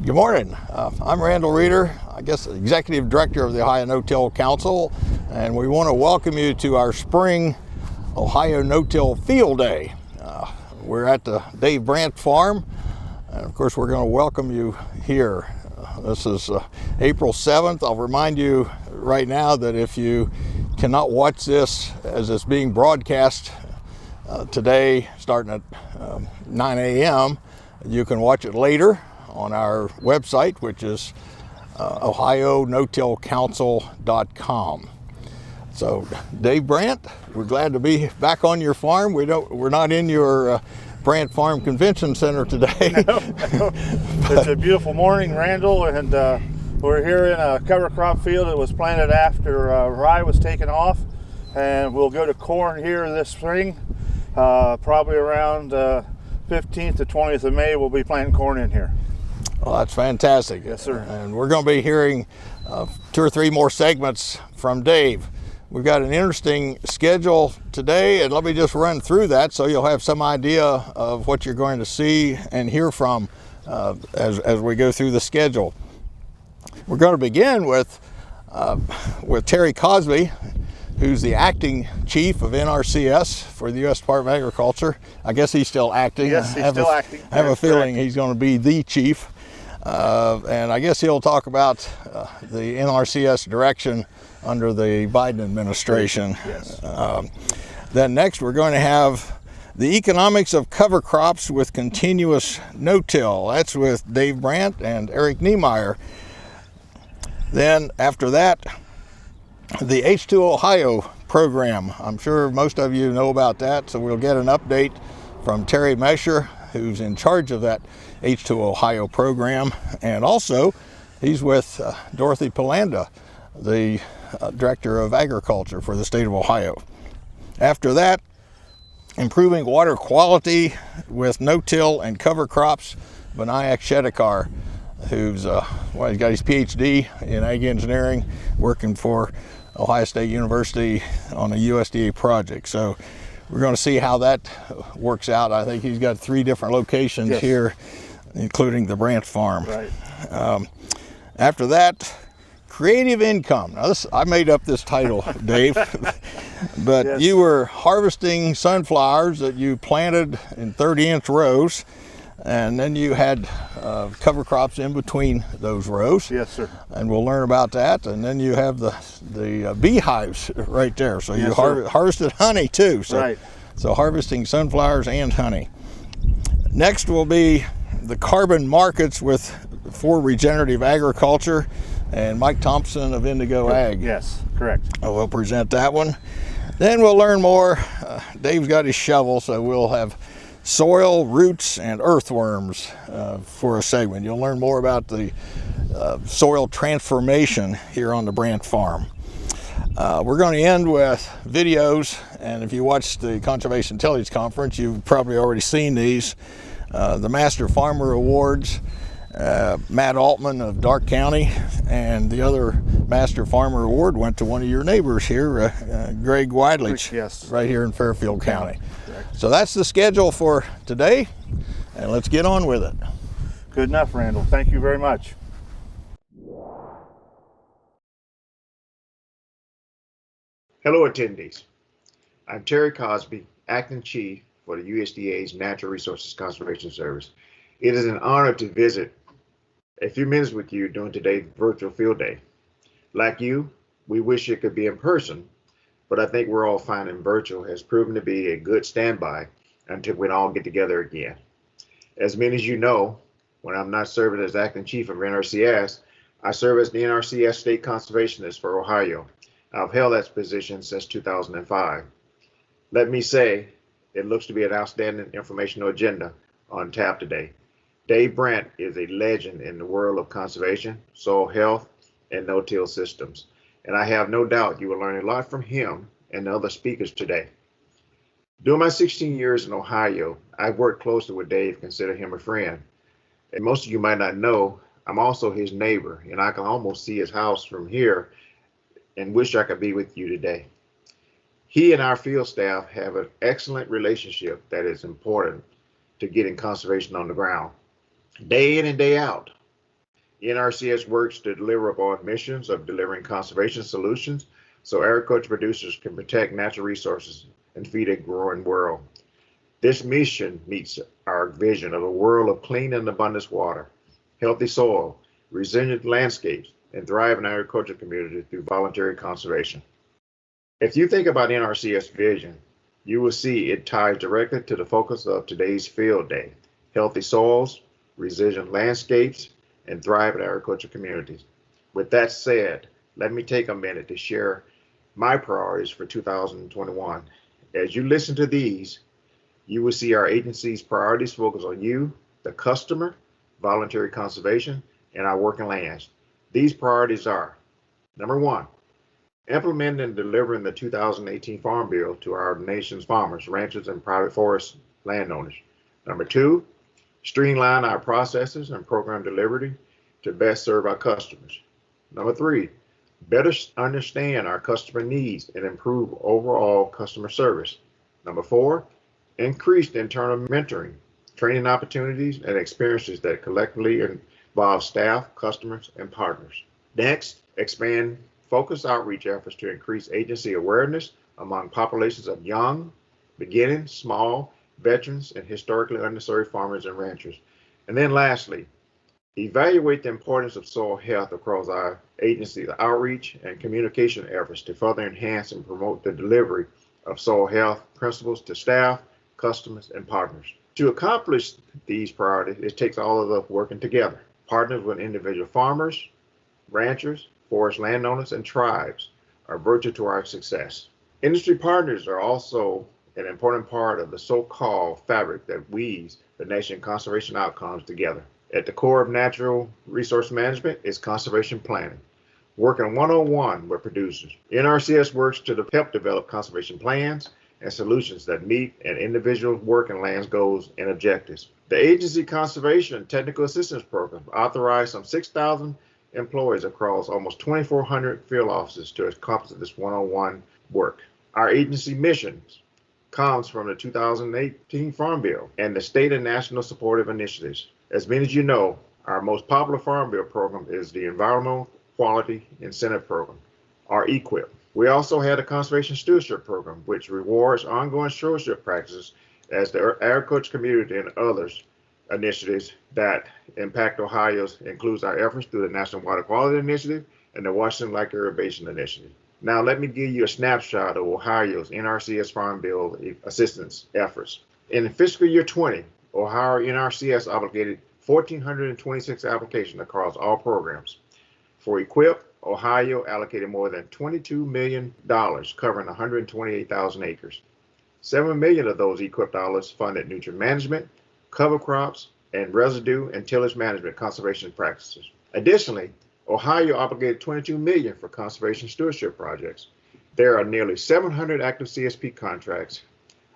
Good morning. I'm Randall Reeder, I guess Executive Director of the Ohio No-Till Council, and we want to welcome you to our spring Ohio No-Till Field Day. We're at the Dave Brandt Farm, and of course we're going to welcome you here. This is April 7th. I'll remind you right now that if you cannot watch this as it's being broadcast today, starting at 9 a.m., you can watch it later on our website, which is OhioNoTillCouncil.com. So, Dave Brandt, we're glad to be back on your farm. We're not in your Brandt Farm Convention Center today. No. It's a beautiful morning, Randall, and we're here in a cover crop field that was planted after rye was taken off, and we'll go to corn here this spring. Probably around 15th to 20th of May, we'll be planting corn in here. Well, that's fantastic. Yes, sir. And we're going to be hearing 2 or 3 more segments from Dave. We've got an interesting schedule today, and let me just run through that so you'll have some idea of what you're going to see and hear from as we go through the schedule. We're going to begin with Terry Cosby, who's the acting chief of NRCS for the U.S. Department of Agriculture. I guess he's still acting. Yes, he's still acting. I have a feeling he's going to be the chief. And I guess he'll talk about the NRCS direction under the Biden administration. Yes. Then next we're going to have the economics of cover crops with continuous no-till. That's with Dave Brandt and Eric Niemeyer. Then after that, the H2 Ohio program. I'm sure most of you know about that, so we'll get an update from Terry Mescher, who's in charge of that H2 Ohio program, and also he's with Dorothy Pelanda, the Director of Agriculture for the state of Ohio. After that, improving water quality with no-till and cover crops, Vinayak Shedekar, who's he's got his PhD in ag engineering, working for Ohio State University on a USDA project. So we're going to see how that works out. I think he's got 3 different locations here, including the Brandt Farm. Right. After that, creative income. Now I made up this title, Dave, but you were harvesting sunflowers that you planted in 30-inch rows, and then you had cover crops in between those rows. Yes, sir. And we'll learn about that. And then you have the beehives right there. So you harvested honey too. So, right. So harvesting sunflowers and honey. Next will be the carbon markets for regenerative agriculture, and Mike Thompson of Indigo Ag. Yes, correct. We'll present that one. Then we'll learn more. Dave's got his shovel, so we'll have soil, roots, and earthworms for a segment. You'll learn more about the soil transformation here on the Brandt Farm. We're going to end with videos, and if you watched the Conservation Intelligence Conference, you've probably already seen these. The Master Farmer Awards, Matt Aultman of Darke County, and the other Master Farmer Award went to one of your neighbors here, Greg Waidelich, right here in Fairfield County. So that's the schedule for today, and let's get on with it. Good enough, Randall. Thank you very much. Hello, attendees. I'm Terry Cosby, Acting Chief for the USDA's Natural Resources Conservation Service. It is an honor to visit a few minutes with you during today's virtual field day. Like you, we wish it could be in person, but I think we're all finding virtual has proven to be a good standby until we all get together again. As many as you know, when I'm not serving as acting chief of NRCS, I serve as the NRCS State Conservationist for Ohio. I've held that position since 2005. Let me say, it looks to be an outstanding informational agenda on tap today. Dave Brandt is a legend in the world of conservation, soil health, and no-till systems. And I have no doubt you will learn a lot from him and the other speakers today. During my 16 years in Ohio, I've worked closely with Dave, consider him a friend. And most of you might not know, I'm also his neighbor, and I can almost see his house from here and wish I could be with you today. He and our field staff have an excellent relationship that is important to getting conservation on the ground. Day in and day out, NRCS works to deliver upon missions of delivering conservation solutions so agriculture producers can protect natural resources and feed a growing world. This mission meets our vision of a world of clean and abundant water, healthy soil, resilient landscapes, and thriving agriculture communities through voluntary conservation. If you think about NRCS vision, you will see it ties directly to the focus of today's field day: healthy soils, resilient landscapes, and thriving agriculture communities. With that said, let me take a minute to share my priorities for 2021. As you listen to these, you will see our agency's priorities focus on you, the customer, voluntary conservation, and our working lands. These priorities are: number one, implementing and delivering the 2018 Farm Bill to our nation's farmers, ranchers, and private forest landowners. Number two, streamline our processes and program delivery to best serve our customers. Number three, better understand our customer needs and improve overall customer service. Number four, increased internal mentoring, training opportunities, and experiences that collectively involve staff, customers, and partners. Next, expand focused outreach efforts to increase agency awareness among populations of young, beginning, small, veterans, and historically underserved farmers and ranchers. And then lastly, evaluate the importance of soil health across our agency's outreach and communication efforts to further enhance and promote the delivery of soil health principles to staff, customers, and partners. To accomplish these priorities, it takes all of us working together. Partners with individual farmers, ranchers, forest landowners, and tribes are vital to our success. Industry partners are also an important part of the so-called fabric that weaves the nation's conservation outcomes together. At the core of natural resource management is conservation planning, working one-on-one with producers. NRCS works to help develop conservation plans and solutions that meet an individual's working land's goals and objectives. The agency conservation technical assistance program authorized some 6,000 employees across almost 2,400 field offices to accomplish this one-on-one work. Our agency missions comes from the 2018 Farm Bill and the state and national supportive initiatives. As many as you know, our most popular Farm Bill program is the Environmental Quality Incentive Program, or EQIP. We also had a Conservation Stewardship Program, which rewards ongoing stewardship practices as the agriculture community and others initiatives that impact Ohio's includes our efforts through the National Water Quality Initiative and the Washington Lake Irrigation Initiative. Now let me give you a snapshot of Ohio's NRCS Farm Bill assistance efforts. In fiscal year 20, Ohio NRCS obligated 1,426 applications across all programs. For EQIP, Ohio allocated more than $22 million, covering 128,000 acres. $7 million of those EQIP dollars funded nutrient management, cover crops, and residue and tillage management conservation practices. Additionally, Ohio obligated $22 million for conservation stewardship projects. There are nearly 700 active CSP contracts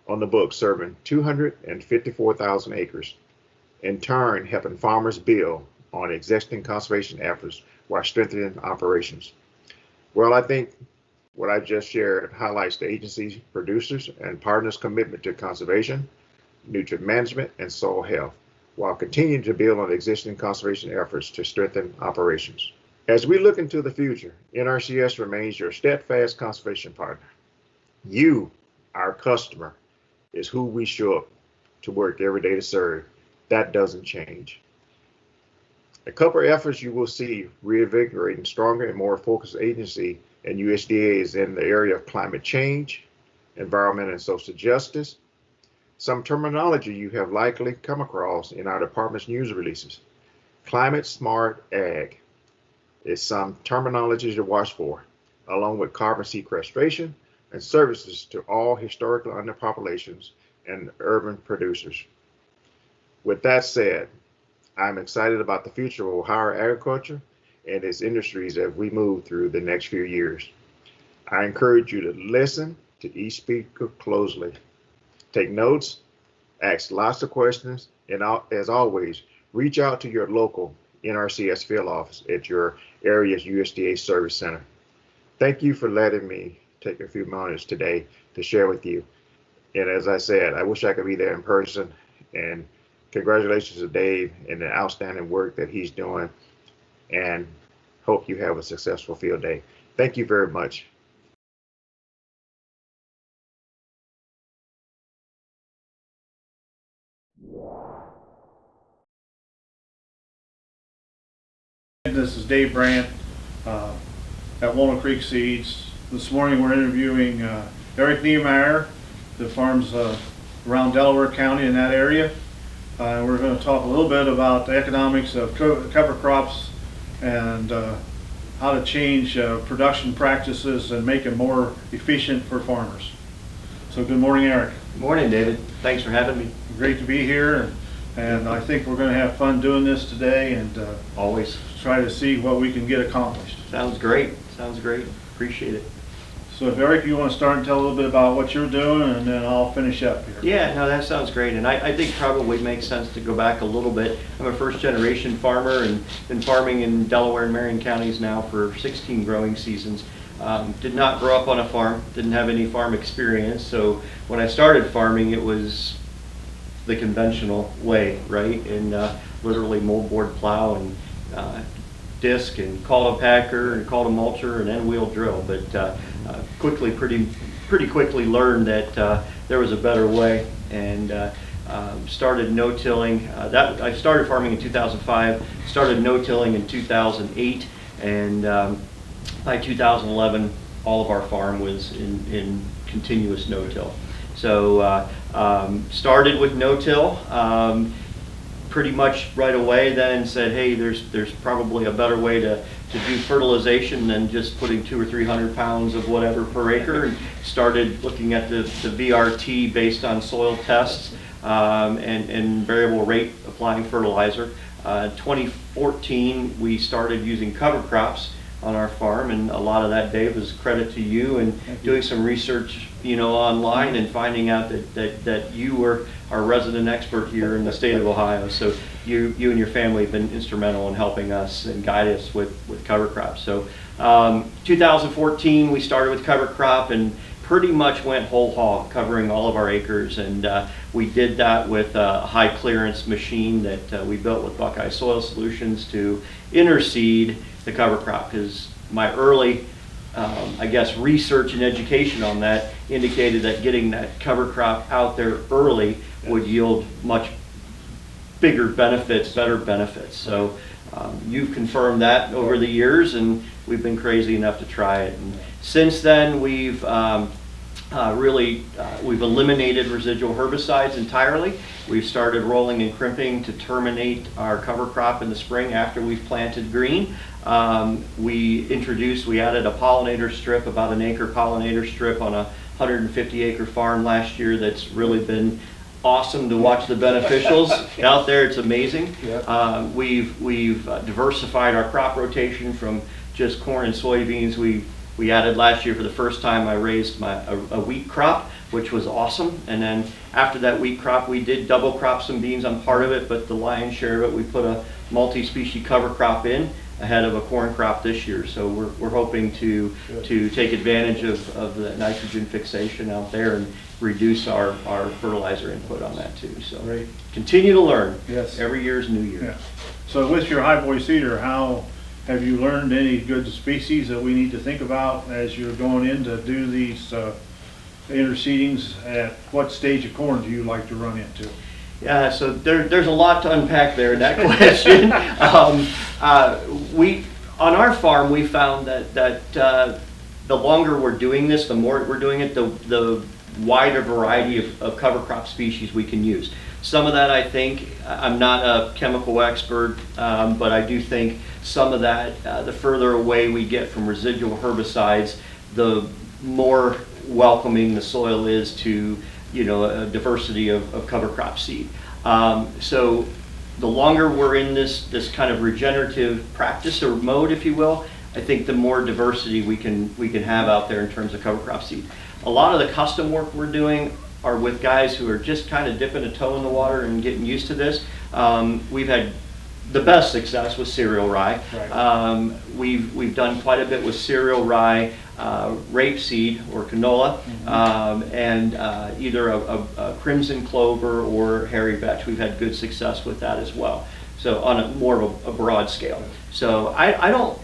on the books serving 254,000 acres, in turn helping farmers build on existing conservation efforts while strengthening operations. Well, I think what I just shared highlights the agency's producers and partners' commitment to conservation, nutrient management, and soil health, while continuing to build on existing conservation efforts to strengthen operations. As we look into the future, NRCS remains your steadfast conservation partner. You, our customer, is who we show up to work every day to serve. That doesn't change. A couple of efforts you will see reinvigorating stronger and more focused agency and USDA is in the area of climate change, environmental and social justice. Some terminology you have likely come across in our department's news releases. Climate smart ag is some terminology to watch for, along with carbon sequestration and services to all historically underpopulations and urban producers. With that said, I'm excited about the future of Ohio agriculture and its industries as we move through the next few years. I encourage you to listen to each speaker closely. Take notes, ask lots of questions, and as always, reach out to your local NRCS field office at your area's USDA Service Center. Thank you for letting me take a few moments today to share with you. And as I said, I wish I could be there in person. And congratulations to Dave and the outstanding work that he's doing and hope you have a successful field day. Thank you very much. This is Dave Brandt at Walnut Creek Seeds. This morning we're interviewing Eric Niemeyer, that farms around Delaware County in that area. We're going to talk a little bit about the economics of cover crops and how to change production practices and make it more efficient for farmers. So good morning, Eric. Good morning, David. Thanks for having me. Great to be here, and I think we're going to have fun doing this today and Always. try to see what we can get accomplished. Sounds great. Sounds great. Appreciate it. So if Eric, you want to start and tell a little bit about what you're doing, and then I'll finish up here. Yeah, no, that sounds great. And I think probably makes sense to go back a little bit. I'm a first generation farmer and been farming in Delaware and Marion counties now for 16 growing seasons. Did not grow up on a farm, didn't have any farm experience. So when I started farming, it was the conventional way, right? And literally moldboard plow and disc and cultipacker and cultimulcher and end wheel drill, but pretty quickly learned that there was a better way, and started no-tilling. I started farming in 2005, started no-tilling in 2008, and by 2011 all of our farm was in continuous no-till. So started with no-till. Pretty much right away then said, hey, there's probably a better way to do fertilization than just putting 200 or 300 pounds of whatever per acre, and started looking at the VRT based on soil tests and variable rate applying fertilizer. 2014 we started using cover crops on our farm, and a lot of that, Dave, is credit to you and doing some research, online and finding out that you were our resident expert here in the state of Ohio. So you and your family have been instrumental in helping us and guide us with cover crops. So 2014 we started with cover crop and pretty much went whole hog, covering all of our acres, and we did that with a high clearance machine that we built with Buckeye Soil Solutions to interseed the cover crop, because my early research and education on that indicated that getting that cover crop out there early would yield much bigger benefits, better benefits. So you've confirmed that over the years, and we've been crazy enough to try it. And since then, we've eliminated residual herbicides entirely. We've started rolling and crimping to terminate our cover crop in the spring after we've planted green. We added a pollinator strip, about an acre pollinator strip on a 150 acre farm last year. That's really been awesome to watch the beneficials out there. It's amazing. Yep. We've diversified our crop rotation from just corn and soybeans. We added last year for the first time, I raised a wheat crop, which was awesome. And then after that wheat crop, we did double crop some beans on part of it, but the lion's share of it, we put a multi-species cover crop in ahead of a corn crop this year. So we're hoping to take advantage of the nitrogen fixation out there and reduce our fertilizer input on that too. So Great. Continue to learn. Yes. Every year's new year. Yeah. So with your high boy seeder, how have you learned any good species that we need to think about as you're going in to do these interseedings? At what stage of corn do you like to run into? Yeah, so there's a lot to unpack there in that question. On our farm, we found that the longer we're doing this, the more we're doing it, the wider variety of cover crop species we can use. Some of that, I think, I'm not a chemical expert, but I do think some of that, the further away we get from residual herbicides, the more welcoming the soil is to a diversity of cover crop seed. So the longer we're in this kind of regenerative practice or mode, if you will, I think the more diversity we can have out there in terms of cover crop seed. A lot of the custom work we're doing are with guys who are just kind of dipping a toe in the water and getting used to this. We've had the best success with cereal rye. Right. We've done quite a bit with cereal rye, rapeseed or canola, and either a crimson clover or hairy vetch. We've had good success with that as well. So on more of a broad scale. So I don't,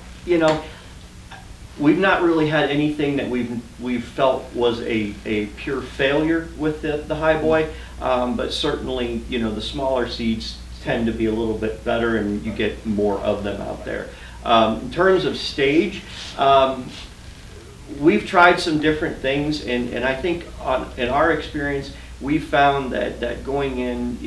we've not really had anything that we've felt was a pure failure with the high boy, but certainly, the smaller seeds tend to be a little bit better, and you get more of them out there. In terms of stage, we've tried some different things, and I think in our experience, we found that going in,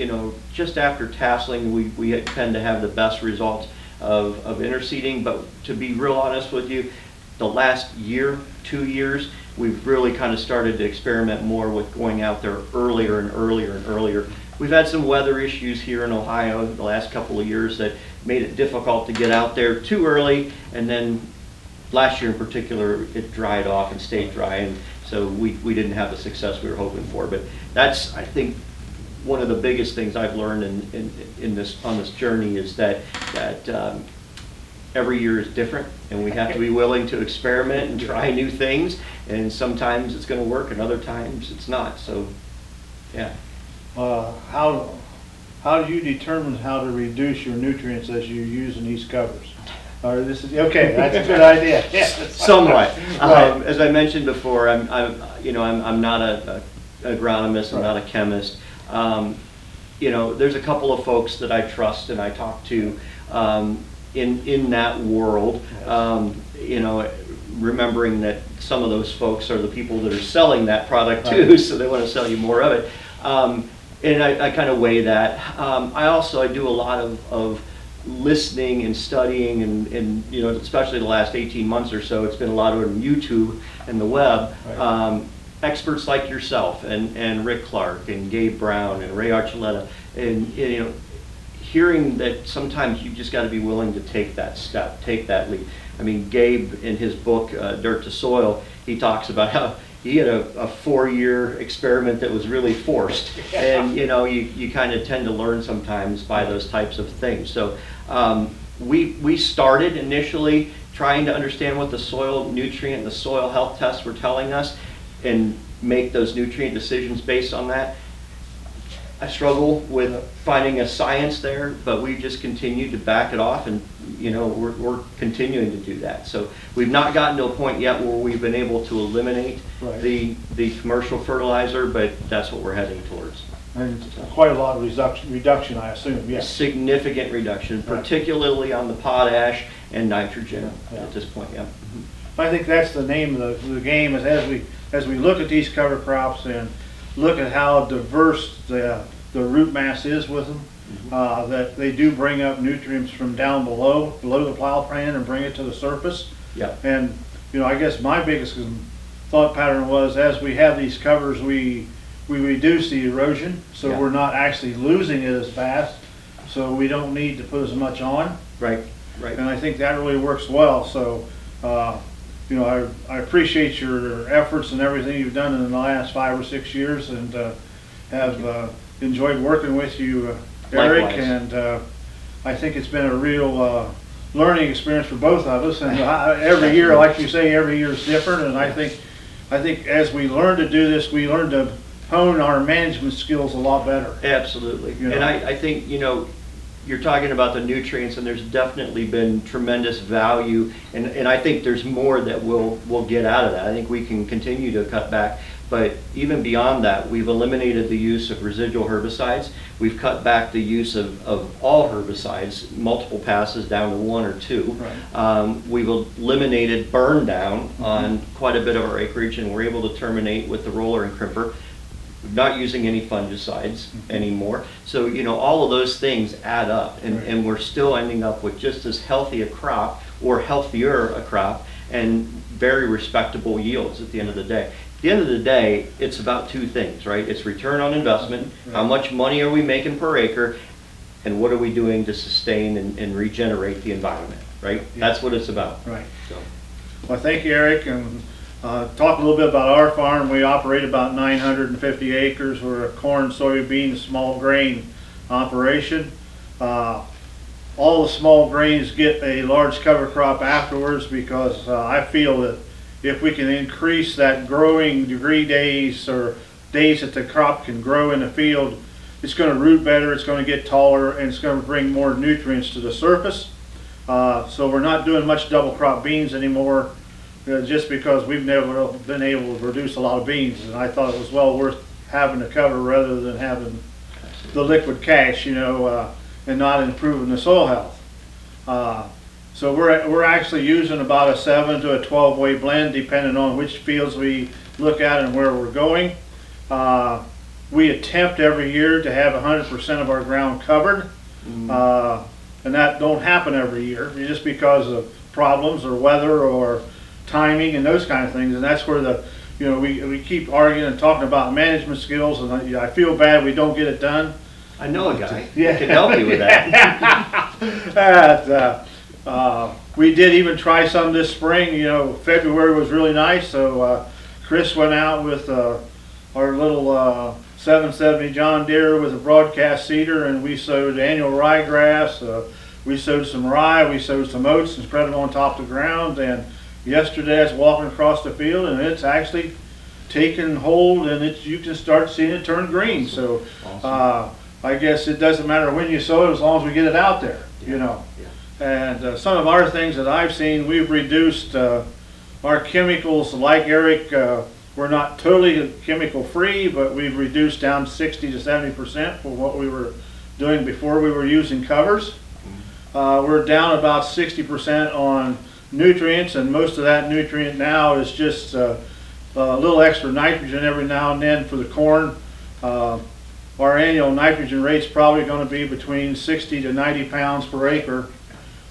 just after tasseling, we tend to have the best results of interseeding. But to be real honest with you, the last year, 2 years, we've really kind of started to experiment more with going out there earlier and earlier and earlier. We've had some weather issues here in Ohio the last couple of years that made it difficult to get out there too early, and then last year in particular, it dried off and stayed dry, and so we didn't have the success we were hoping for. But that's, I think, one of the biggest things I've learned on this journey is that every year is different, and we have to be willing to experiment and try new things, and sometimes it's going to work and other times it's not. So yeah. How do you determine how to reduce your nutrients as you're using these covers? This is okay. That's a good idea. Yeah, somewhat. Right. As I mentioned before, I'm not an agronomist. I'm not a chemist. There's a couple of folks that I trust and I talk to in that world. Remembering that some of those folks are the people that are selling that product too, right. So they want to sell you more of it. And I kind of weigh that. I do a lot of listening and studying, and especially the last 18 months or so, it's been a lot of YouTube and the web. Right. Experts like yourself and Rick Clark and Gabe Brown and Ray Archuleta, and hearing that sometimes you just got to be willing to take that step, take that leap. I mean, Gabe in his book Dirt to Soil, he talks about how he had a 4-year experiment that was really forced, and you kind of tend to learn sometimes by those types of things. So we started initially trying to understand what the soil nutrient and the soil health tests were telling us, and make those nutrient decisions based on that. I struggle with finding a science there, but we just continue to back it off, and we're continuing to do that. So we've not gotten to a point yet where we've been able to eliminate the commercial fertilizer, but that's what we're heading towards. And quite a lot of reduction, I assume. Yes. Significant reduction, particularly on the potash and nitrogen at this point. Yeah. I think that's the name of the game. Is as we look at these cover crops and look at how diverse the root mass is with them, that they do bring up nutrients from down below the plow pan and bring it to the surface. Yeah. And I guess my biggest thought pattern was, as we have these covers, we reduce the erosion, so we're not actually losing it as fast, so we don't need to put as much on. Right. And I think that really works well. So I appreciate your efforts and everything you've done in the last 5 or 6 years, and have enjoyed working with you, Eric. Likewise. And I think it's been a real learning experience for both of us. And every year, like you say, every year is different. And I think as we learn to do this, we learn to hone our management skills a lot better. Absolutely. And I think you're talking about the nutrients, and there's definitely been tremendous value, and I think there's more that we'll get out of that. I think we can continue to cut back, but even beyond that, we've eliminated the use of residual herbicides. We've cut back the use of all herbicides, multiple passes down to 1 or 2. Right. We've eliminated burn down on quite a bit of our acreage, and we're able to terminate with the roller and crimper. Not using any fungicides anymore. So, all of those things add up, and we're still ending up with just as healthy a crop, or healthier a crop, and very respectable yields at the end of the day. At the end of the day, it's about 2 things, right? It's return on investment, how much money are we making per acre, and what are we doing to sustain and regenerate the environment, right? That's what it's about. Right. So. Well, thank you, Eric. And talk a little bit about our farm. We operate about 950 acres. We're a corn, soybean, small grain operation. All the small grains get a large cover crop afterwards, because I feel that if we can increase that growing degree days, or days that the crop can grow in the field, it's going to root better, it's going to get taller, and it's going to bring more nutrients to the surface. So we're not doing much double crop beans anymore, just because we've never been able to produce a lot of beans, and I thought it was well worth having the cover rather than having the liquid cash, you know, and not improving the soil health. So we're actually using about a 7 to a 12 weight blend, depending on which fields we look at and where we're going. We attempt every year to have 100% of our ground covered, and that don't happen every year just because of problems or weather or timing and those kind of things. And that's where we keep arguing and talking about management skills, and I feel bad we don't get it done. I know a guy Yeah. that can help you with that. We did even try some this spring. You know, February was really nice, so Chris went out with our little 770 John Deere with a broadcast seeder, and we sowed annual ryegrass. We sowed some rye, we sowed some oats and spread them on top of the ground. And yesterday I was walking across the field, and it's actually taken hold, and you can start seeing it turn green. So I guess it doesn't matter when you sow it as long as we get it out there, you know. And some of our things that I've seen, we've reduced our chemicals, like Eric. We're not totally chemical free, but we've reduced down 60 to 70% from what we were doing before we were using covers. We're down about 60% on nutrients, and most of that nutrient now is just a little extra nitrogen every now and then for the corn. Our annual nitrogen rate's probably going to be between 60 to 90 pounds per acre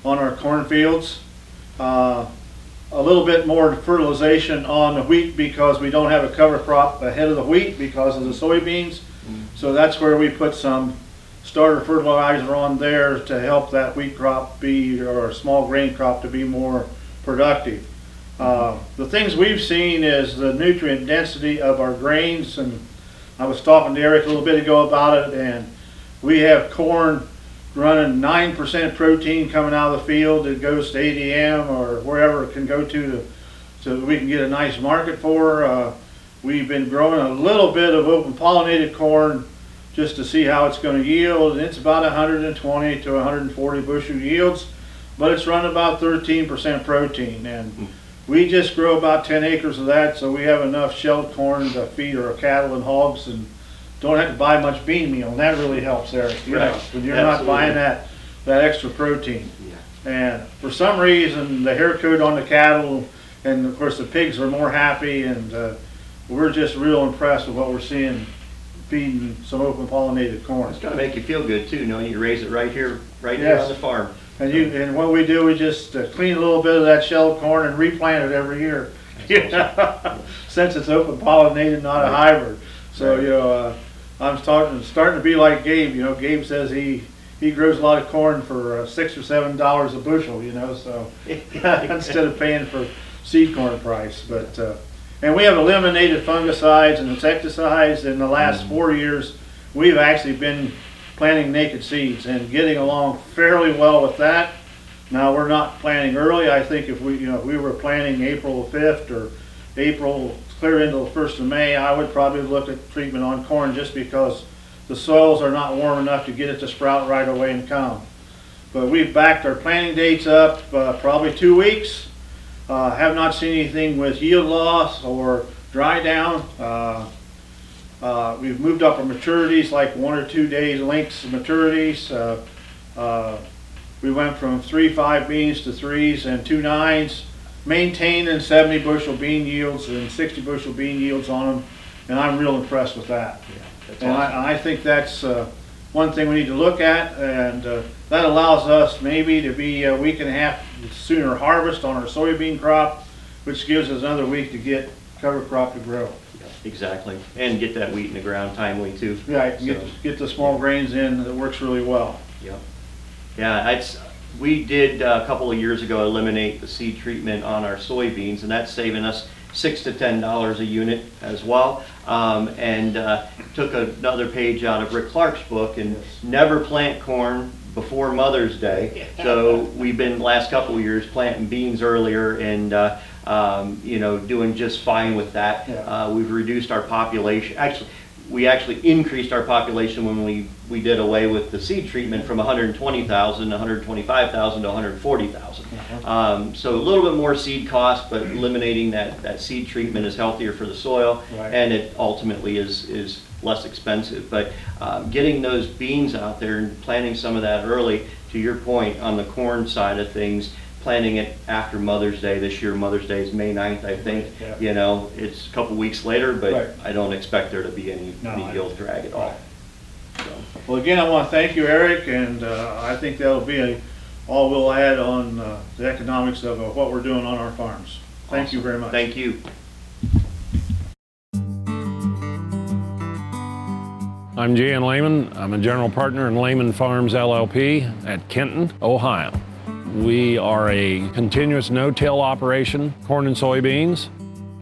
on our cornfields. A little bit more fertilization on the wheat because we don't have a cover crop ahead of the wheat because of the soybeans. So that's where we put some starter fertilizer on there to help that wheat crop be, or a small grain crop to be more productive. The things we've seen is the nutrient density of our grains, and I was talking to Eric a little bit ago about it, and we have corn running 9% protein coming out of the field. It goes to ADM or wherever it can go to so we can get a nice market for. We've been growing a little bit of open pollinated corn just to see how it's going to yield, and it's about 120 to 140 bushel yields, but it's run about 13% protein, and we just grow about 10 acres of that, so we have enough shelled corn to feed our cattle and hogs and don't have to buy much bean meal, and that really helps there, you know, when you're not buying that extra protein. And for some reason, the hair coat on the cattle, and of course the pigs are more happy, and we're just real impressed with what we're seeing feeding some open pollinated corn. It's got to make you feel good too, knowing you raise it right here on the farm. And what we do, we just clean a little bit of that shelled corn and replant it every year. Since it's open pollinated, not a hybrid. So you know, I'm starting to be like Gabe. You know, Gabe says he grows a lot of corn for $6 or $7 a bushel. You know, so instead of paying for seed corn price. But and we have eliminated fungicides and insecticides in the last 4 years. We've actually been planting naked seeds and getting along fairly well with that. Now we're not planting early. I think if we were planting April 5th or April clear into the 1st of May, I would probably look at treatment on corn just because the soils are not warm enough to get it to sprout right away and come. But we've backed our planting dates up probably 2 weeks. Have not seen anything with yield loss or dry down. We've moved up our maturities like 1 or 2 days lengths of maturities. We went from 3.5 beans to 3s and 2 9s, maintaining 70 bushel bean yields and 60 bushel bean yields on them, and I'm real impressed with that. That's and awesome. I think that's one thing we need to look at, and that allows us maybe to be a week and a half sooner harvest on our soybean crop, which gives us another week to get cover crop to grow. Exactly, and get that wheat in the ground timely too. Yeah, So, get the small grains in. It works really well. Yep. Yeah, we did a couple of years ago eliminate the seed treatment on our soybeans, and that's saving us $6 to $10 a unit as well. And took another page out of Rick Clark's book, and never plant corn before Mother's Day. So we've been last couple of years planting beans earlier, and doing just fine with that. Yeah. We've reduced our population. Actually, we actually increased our population when we did away with the seed treatment from 120,000 to 125,000 to 140,000. So a little bit more seed cost, but eliminating that seed treatment is healthier for the soil, Right. and it ultimately is less expensive. But getting those beans out there and planting some of that early, to your point on the corn side of things, planting it after Mother's Day. This year Mother's Day is May 9th, I think. Yeah. You know, it's a couple weeks later, but Right. I don't expect there to be any No, I yield drag at all. Right. So, Well, again, I want to thank you, Eric, and I think that'll be all we'll add on the economics of what we're doing on our farms. Thank you very much. thank you. I'm Jan Lehman. I'm a general partner in Lehman Farms LLP at Kenton, Ohio. We are a continuous no-till operation, corn and soybeans.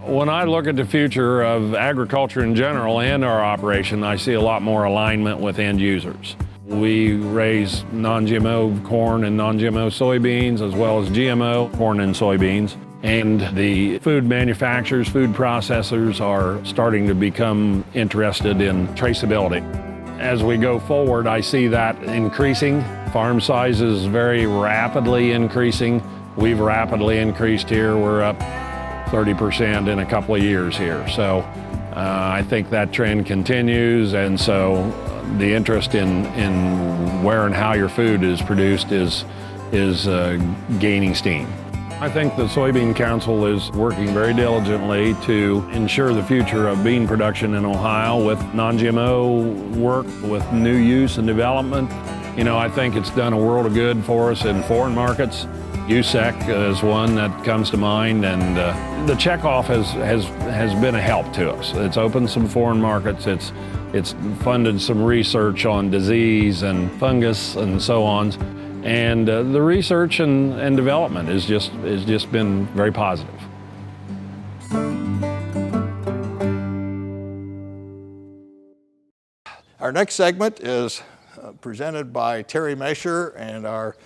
When I look at the future of agriculture in general and our operation, I see a lot more alignment with end users. We raise non-GMO corn and non-GMO soybeans, as well as GMO corn and soybeans. And the food manufacturers, food processors are starting to become interested in traceability. As we go forward, I see that increasing. Farm size is very rapidly increasing. We've rapidly increased here. We're up 30% in a couple of years here. So I think that trend continues, and so the interest in where and how your food is produced is gaining steam. I think the Soybean Council is working very diligently to ensure the future of bean production in Ohio with non-GMO work, with new use and development. You know, I think it's done a world of good for us in foreign markets. USEC is one that comes to mind, and the checkoff has been a help to us. It's opened some foreign markets. It's funded some research on disease and fungus and so on. And the research and development has just been very positive. Our next segment is presented by Terry Mescher and our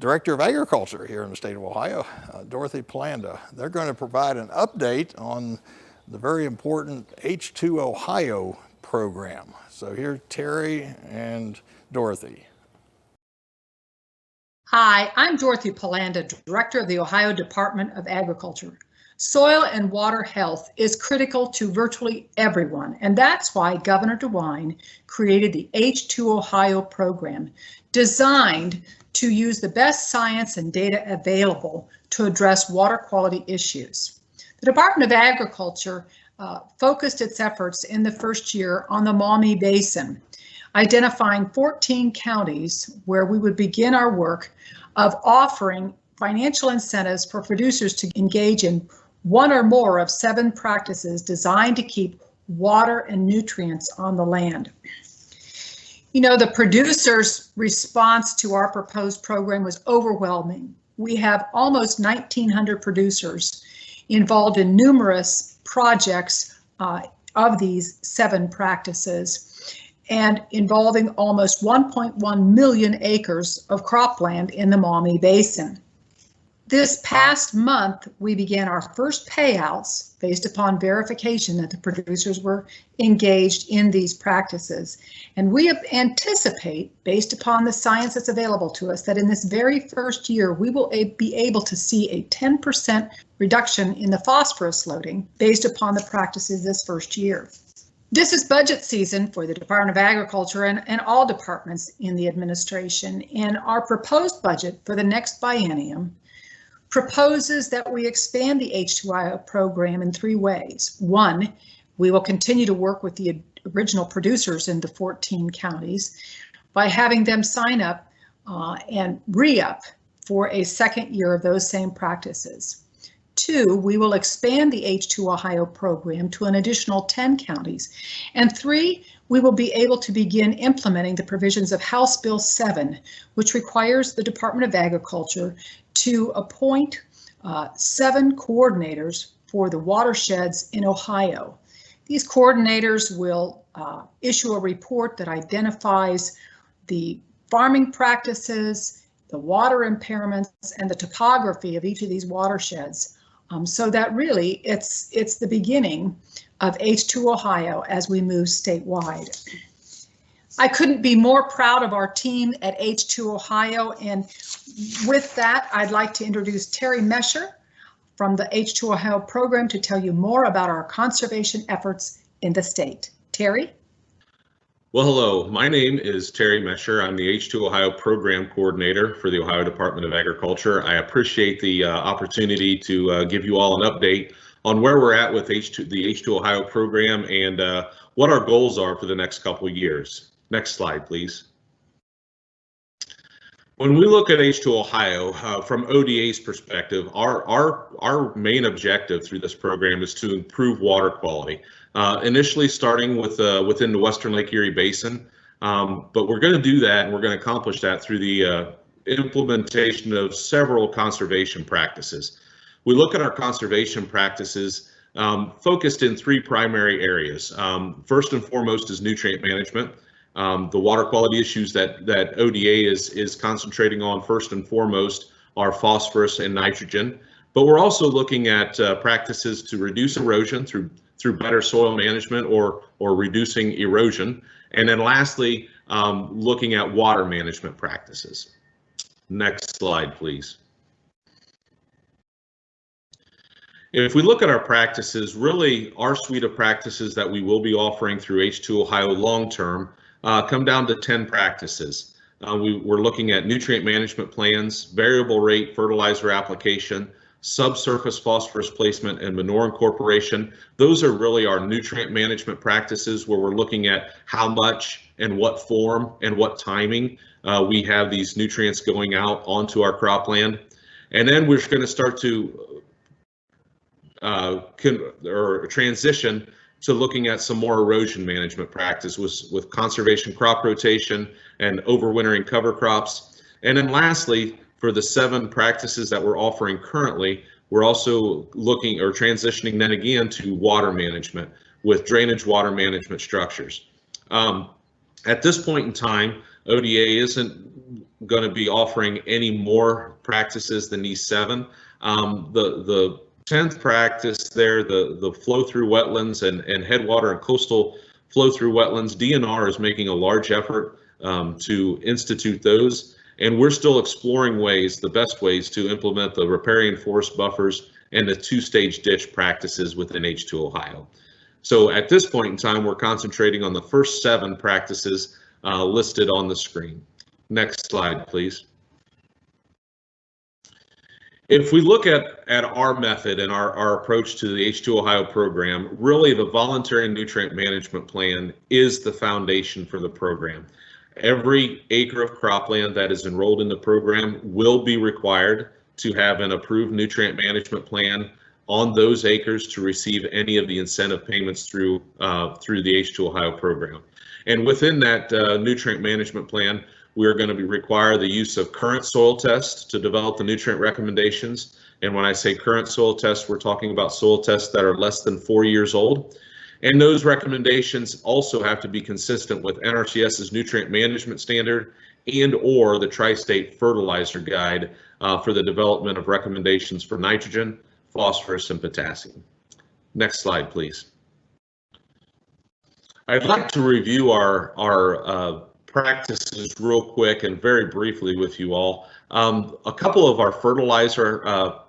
Director of Agriculture here in the state of Ohio, Dorothy Pelanda. They're going to provide an update on the very important H2 Ohio program. So here's Terry and Dorothy. Hi, I'm Dorothy Pelanda, Director of the Ohio Department of Agriculture. Soil and water health is critical to virtually everyone, and that's why Governor DeWine created the H2 Ohio program, designed to use the best science and data available to address water quality issues. The Department of Agriculture focused its efforts in the first year on the Maumee Basin, identifying 14 counties where we would begin our work of offering financial incentives for producers to engage in one or more of 7 practices designed to keep water and nutrients on the land. You know, the producers' response to our proposed program was overwhelming. We have almost 1,900 producers involved in numerous projects of these 7 practices, and involving almost 1.1 million acres of cropland in the Maumee Basin. This past month, we began our first payouts based upon verification that the producers were engaged in these practices. And we anticipate, based upon the science that's available to us, that in this very first year, we will be able to see a 10% reduction in the phosphorus loading based upon the practices this first year. This is budget season for the Department of Agriculture and all departments in the administration, and our proposed budget for the next biennium proposes that we expand the H2I program in 3 ways. 1, we will continue to work with the original producers in the 14 counties by having them sign up and re-up for a second year of those same practices. 2, we will expand the H2 Ohio program to an additional 10 counties. And 3, we will be able to begin implementing the provisions of House Bill 7, which requires the Department of Agriculture to appoint 7 coordinators for the watersheds in Ohio. These coordinators will issue a report that identifies the farming practices, the water impairments, and the topography of each of these watersheds So that really it's the beginning of H2 Ohio as we move statewide. I couldn't be more proud of our team at H2 Ohio, and with that, I'd like to introduce Terry Mescher from the H2 Ohio program to tell you more about our conservation efforts in the state. Terry? Well, hello, my name is Terry Mescher. I'm the H2 Ohio Program Coordinator for the Ohio Department of Agriculture. I appreciate the opportunity to give you all an update on where we're at with the H2 Ohio program and what our goals are for the next couple of years. Next slide, please. When we look at H2 Ohio, from ODA's perspective, our main objective through this program is to improve water quality. Initially starting with within the Western Lake Erie Basin, but we're going to do that, and we're going to accomplish that through the implementation of several conservation practices. We look at our conservation practices focused in three primary areas. First and foremost is nutrient management. The water quality issues that ODA is concentrating on first and foremost are phosphorus and nitrogen, but we're also looking at practices to reduce erosion through better soil management or reducing erosion. And then lastly, looking at water management practices. Next slide, please. If we look at our practices, really our suite of practices that we will be offering through H2 Ohio long-term come down to 10 practices. We're looking at nutrient management plans, variable rate fertilizer application, subsurface phosphorus placement, and manure incorporation. Those are really our nutrient management practices where we're looking at how much and what form and what timing we have these nutrients going out onto our cropland. And then we're going to start to transition to looking at some more erosion management practices with conservation crop rotation and overwintering cover crops. And then lastly, for the 7 practices that we're offering currently, we're also looking or transitioning then again to water management with drainage water management structures. At this point in time, ODA isn't going to be offering any more practices than these 7. The 10th practice there, the flow through wetlands and headwater and coastal flow through wetlands, DNR is making a large effort to institute those. And we're still exploring the best ways to implement the riparian forest buffers and the 2-stage ditch practices within H2 Ohio. So at this point in time, we're concentrating on the first 7 practices listed on the screen. Next slide, please. If we look at our method and our approach to the H2 Ohio program, really the voluntary nutrient management plan is the foundation for the program. Every acre of cropland that is enrolled in the program will be required to have an approved nutrient management plan on those acres to receive any of the incentive payments through the H2 Ohio program. And within that nutrient management plan, we're going to require the use of current soil tests to develop the nutrient recommendations. And when I say current soil tests, we're talking about soil tests that are less than 4 years old. And those recommendations also have to be consistent with NRCS's nutrient management standard and or the Tri-State Fertilizer Guide for the development of recommendations for nitrogen, phosphorus, and potassium. Next slide, please. I'd like to review our practices real quick and very briefly with you all. A couple of our fertilizer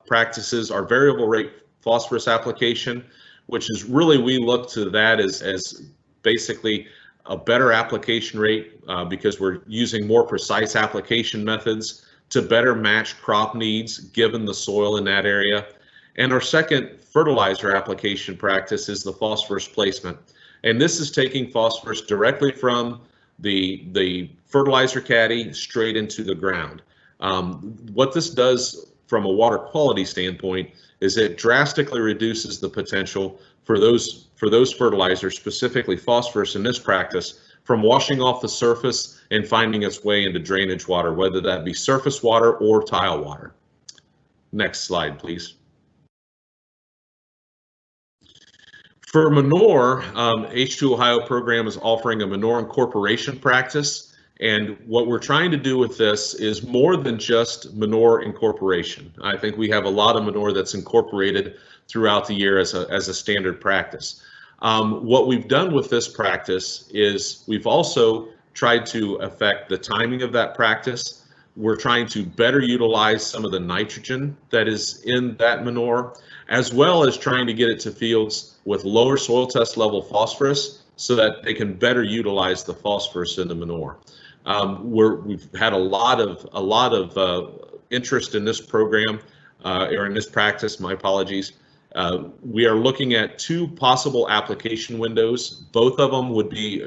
practices are variable rate phosphorus application, which is really, we look to that as basically a better application rate because we're using more precise application methods to better match crop needs given the soil in that area. And our second fertilizer application practice is the phosphorus placement. And this is taking phosphorus directly from the fertilizer caddy straight into the ground. What this does from a water quality standpoint is it drastically reduces the potential for those fertilizers, specifically phosphorus in this practice, from washing off the surface and finding its way into drainage water, whether that be surface water or tile water. Next slide, please. For manure, H2 Ohio program is offering a manure incorporation practice. And what we're trying to do with this is more than just manure incorporation. I think we have a lot of manure that's incorporated throughout the year as a standard practice. What we've done with this practice is we've also tried to affect the timing of that practice. We're trying to better utilize some of the nitrogen that is in that manure, as well as trying to get it to fields with lower soil test level phosphorus so that they can better utilize the phosphorus in the manure. We've had a lot of interest in this program, or in this practice, my apologies. We are looking at two possible application windows. Both of them would be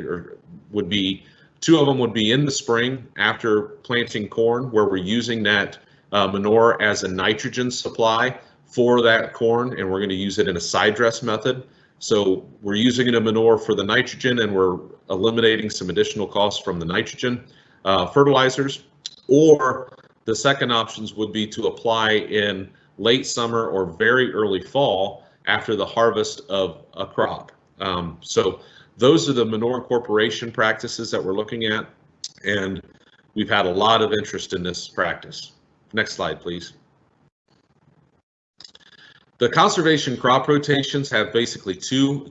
two of them would be in the spring after planting corn, where we're using that manure as a nitrogen supply for that corn, and we're going to use it in a side dress method. So we're using it in manure for the nitrogen, and we're eliminating some additional costs from the nitrogen fertilizers. Or the second options would be to apply in late summer or very early fall after the harvest of a crop. So those are the manure incorporation practices that we're looking at, and we've had a lot of interest in this practice. Next slide, please. The conservation crop rotations have basically two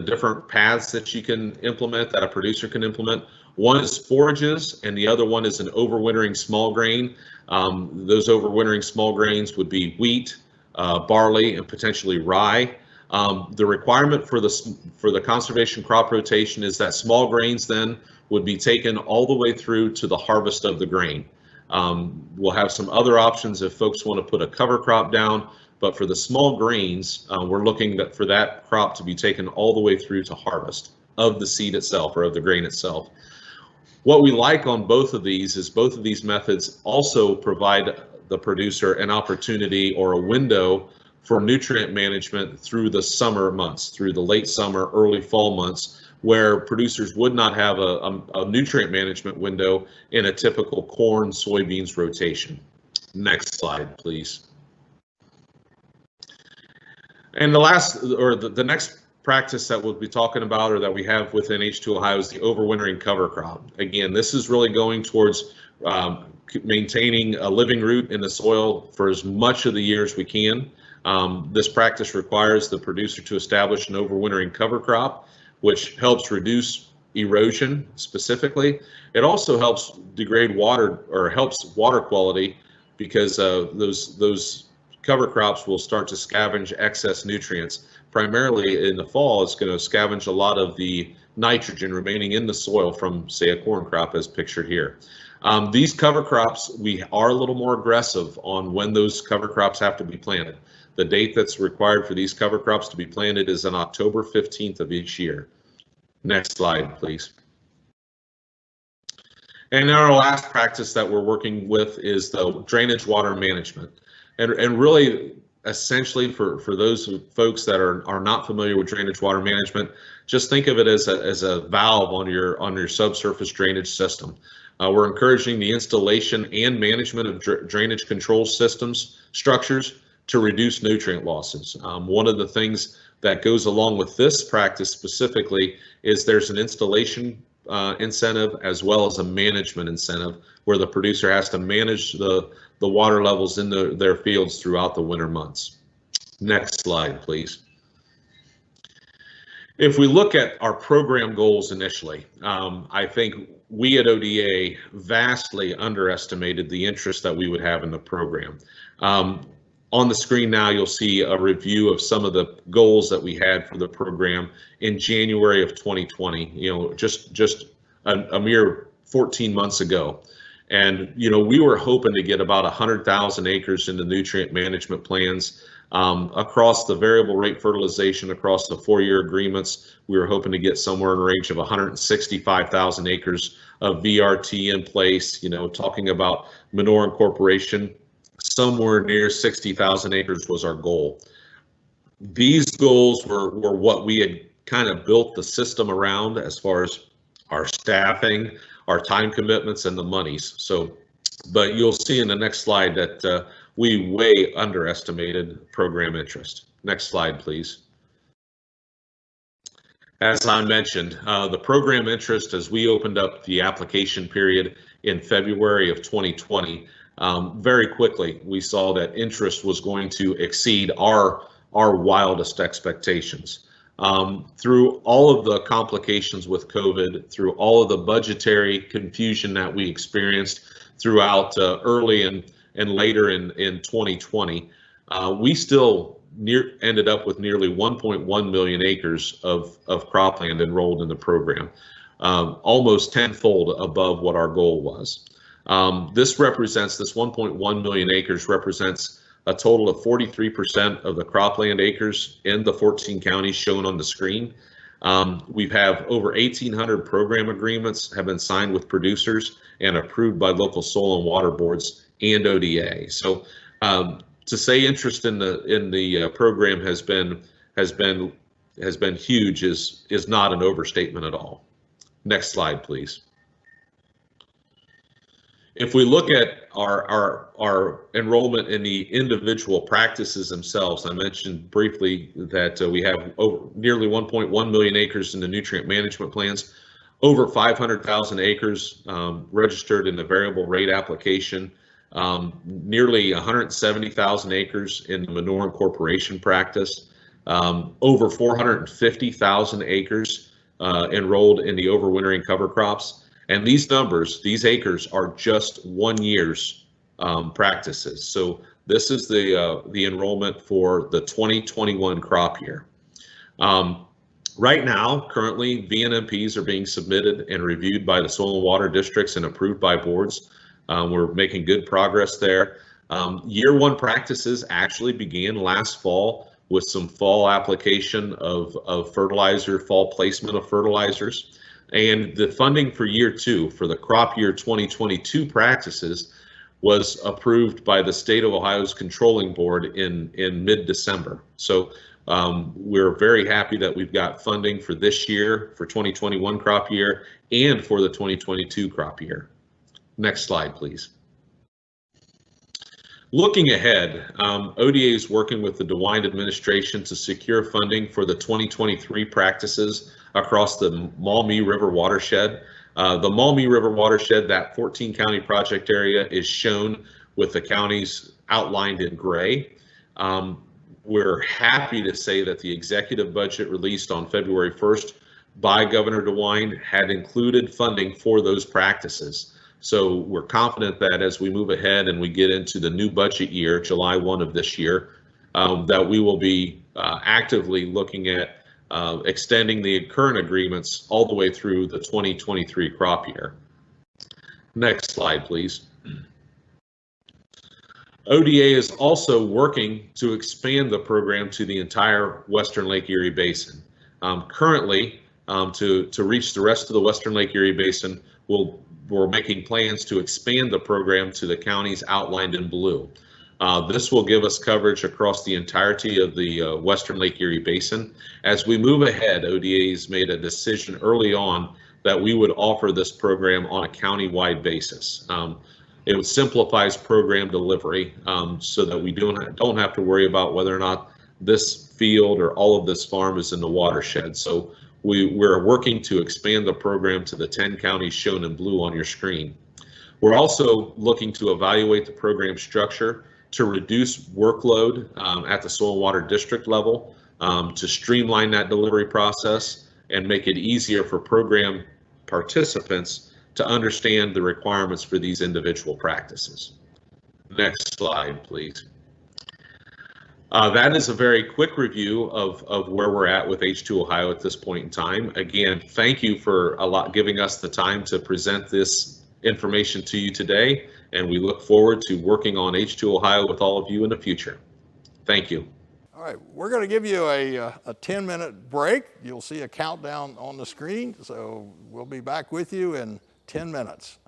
different paths that you can implement, that a producer can implement. One is forages, and the other one is an overwintering small grain. Those overwintering small grains would be wheat, barley, and potentially rye. The requirement for the conservation crop rotation is that small grains then would be taken all the way through to the harvest of the grain. We'll have some other options if folks want to put a cover crop down, but for the small grains, we're looking for that crop to be taken all the way through to harvest of the seed itself or of the grain itself. What we like on both of these is both of these methods also provide the producer an opportunity or a window for nutrient management through the summer months, through the late summer, early fall months, where producers would not have a nutrient management window in a typical corn, soybeans rotation. Next slide, please. And the next practice that we'll be talking about, or that we have within H2 Ohio, is the overwintering cover crop. Again, this is really going towards maintaining a living root in the soil for as much of the year as we can. This practice requires the producer to establish an overwintering cover crop, which helps reduce erosion specifically. It also helps degrade water, or helps water quality, because those cover crops will start to scavenge excess nutrients. Primarily in the fall, it's going to scavenge a lot of the nitrogen remaining in the soil from, say, a corn crop as pictured here. These cover crops, we are a little more aggressive on when those cover crops have to be planted. The date that's required for these cover crops to be planted is on October 15th of each year. Next slide, please. And our last practice that we're working with is the drainage water management. And really, essentially, for those folks that are not familiar with drainage water management, just think of it as a valve on your subsurface drainage system. We're encouraging the installation and management of drainage control systems, structures, to reduce nutrient losses. One of the things that goes along with this practice specifically is there's an installation incentive as well as a management incentive, where the producer has to manage the water levels in their fields throughout the winter months. Next slide, please. If we look at our program goals initially, I think we at ODA vastly underestimated the interest that we would have in the program. On the screen now, you'll see a review of some of the goals that we had for the program in January of 2020, just a mere 14 months ago. And, we were hoping to get about 100,000 acres into nutrient management plans across the variable rate fertilization, across the 4-year agreements. We were hoping to get somewhere in the range of 165,000 acres of VRT in place, talking about manure incorporation. Somewhere near 60,000 acres was our goal. These goals were what we had kind of built the system around as far as our staffing, our time commitments, and the monies. But you'll see in the next slide that we way underestimated program interest. Next slide, please. As I mentioned, the program interest, as we opened up the application period in February of 2020, very quickly we saw that interest was going to exceed our wildest expectations. Through all of the complications with COVID, through all of the budgetary confusion that we experienced throughout early and later in 2020, we still ended up with nearly 1.1 million acres of cropland enrolled in the program, almost tenfold above what our goal was. This 1.1 million acres represents a total of 43% of the cropland acres in the 14 counties shown on the screen. We have over 1,800 program agreements have been signed with producers and approved by local soil and water boards and ODA. So to say interest in the program has been huge is not an overstatement at all. Next slide, please. If we look at our enrollment in the individual practices themselves, I mentioned briefly that we have nearly 1.1 million acres in the nutrient management plans, over 500,000 acres registered in the variable rate application, nearly 170,000 acres in the manure incorporation practice, over 450,000 acres enrolled in the overwintering cover crops. And these numbers, these acres, are just 1 year's practices. So this is the enrollment for the 2021 crop year. Right now, currently, VNMPs are being submitted and reviewed by the soil and water districts and approved by boards. We're making good progress there. Year one practices actually began last fall with some fall application of fertilizer, fall placement of fertilizers. And the funding for year two, for the crop year 2022 practices, was approved by the state of Ohio's controlling board in mid-December. So we're very happy that we've got funding for this year, for 2021 crop year, and for the 2022 crop year. Next slide, please. Looking ahead, ODA is working with the DeWine administration to secure funding for the 2023 practices across the Maumee River watershed. The Maumee River watershed, that 14 county project area, is shown with the counties outlined in gray. We're happy to say that the executive budget released on February 1st by Governor DeWine had included funding for those practices. So we're confident that as we move ahead and we get into the new budget year, July 1 of this year, that we will be actively looking at extending the current agreements all the way through the 2023 crop year. Next slide, please. ODA is also working to expand the program to the entire Western Lake Erie Basin. Currently, to reach the rest of the Western Lake Erie Basin, we're making plans to expand the program to the counties outlined in blue. This will give us coverage across the entirety of the Western Lake Erie Basin. As we move ahead, ODA has made a decision early on that we would offer this program on a county-wide basis. It simplifies program delivery so that we don't have to worry about whether or not this field or all of this farm is in the watershed. So we're working to expand the program to the 10 counties shown in blue on your screen. We're also looking to evaluate the program structure to reduce workload at the soil and water district level, to streamline that delivery process and make it easier for program participants to understand the requirements for these individual practices. Next slide, please. That is a very quick review of where we're at with H2 Ohio at this point in time. Again, thank you for giving us the time to present this information to you today, and we look forward to working on H2 Ohio with all of you in the future. Thank you. All right, we're going to give you a 10-minute break. You'll see a countdown on the screen, so we'll be back with you in 10 minutes.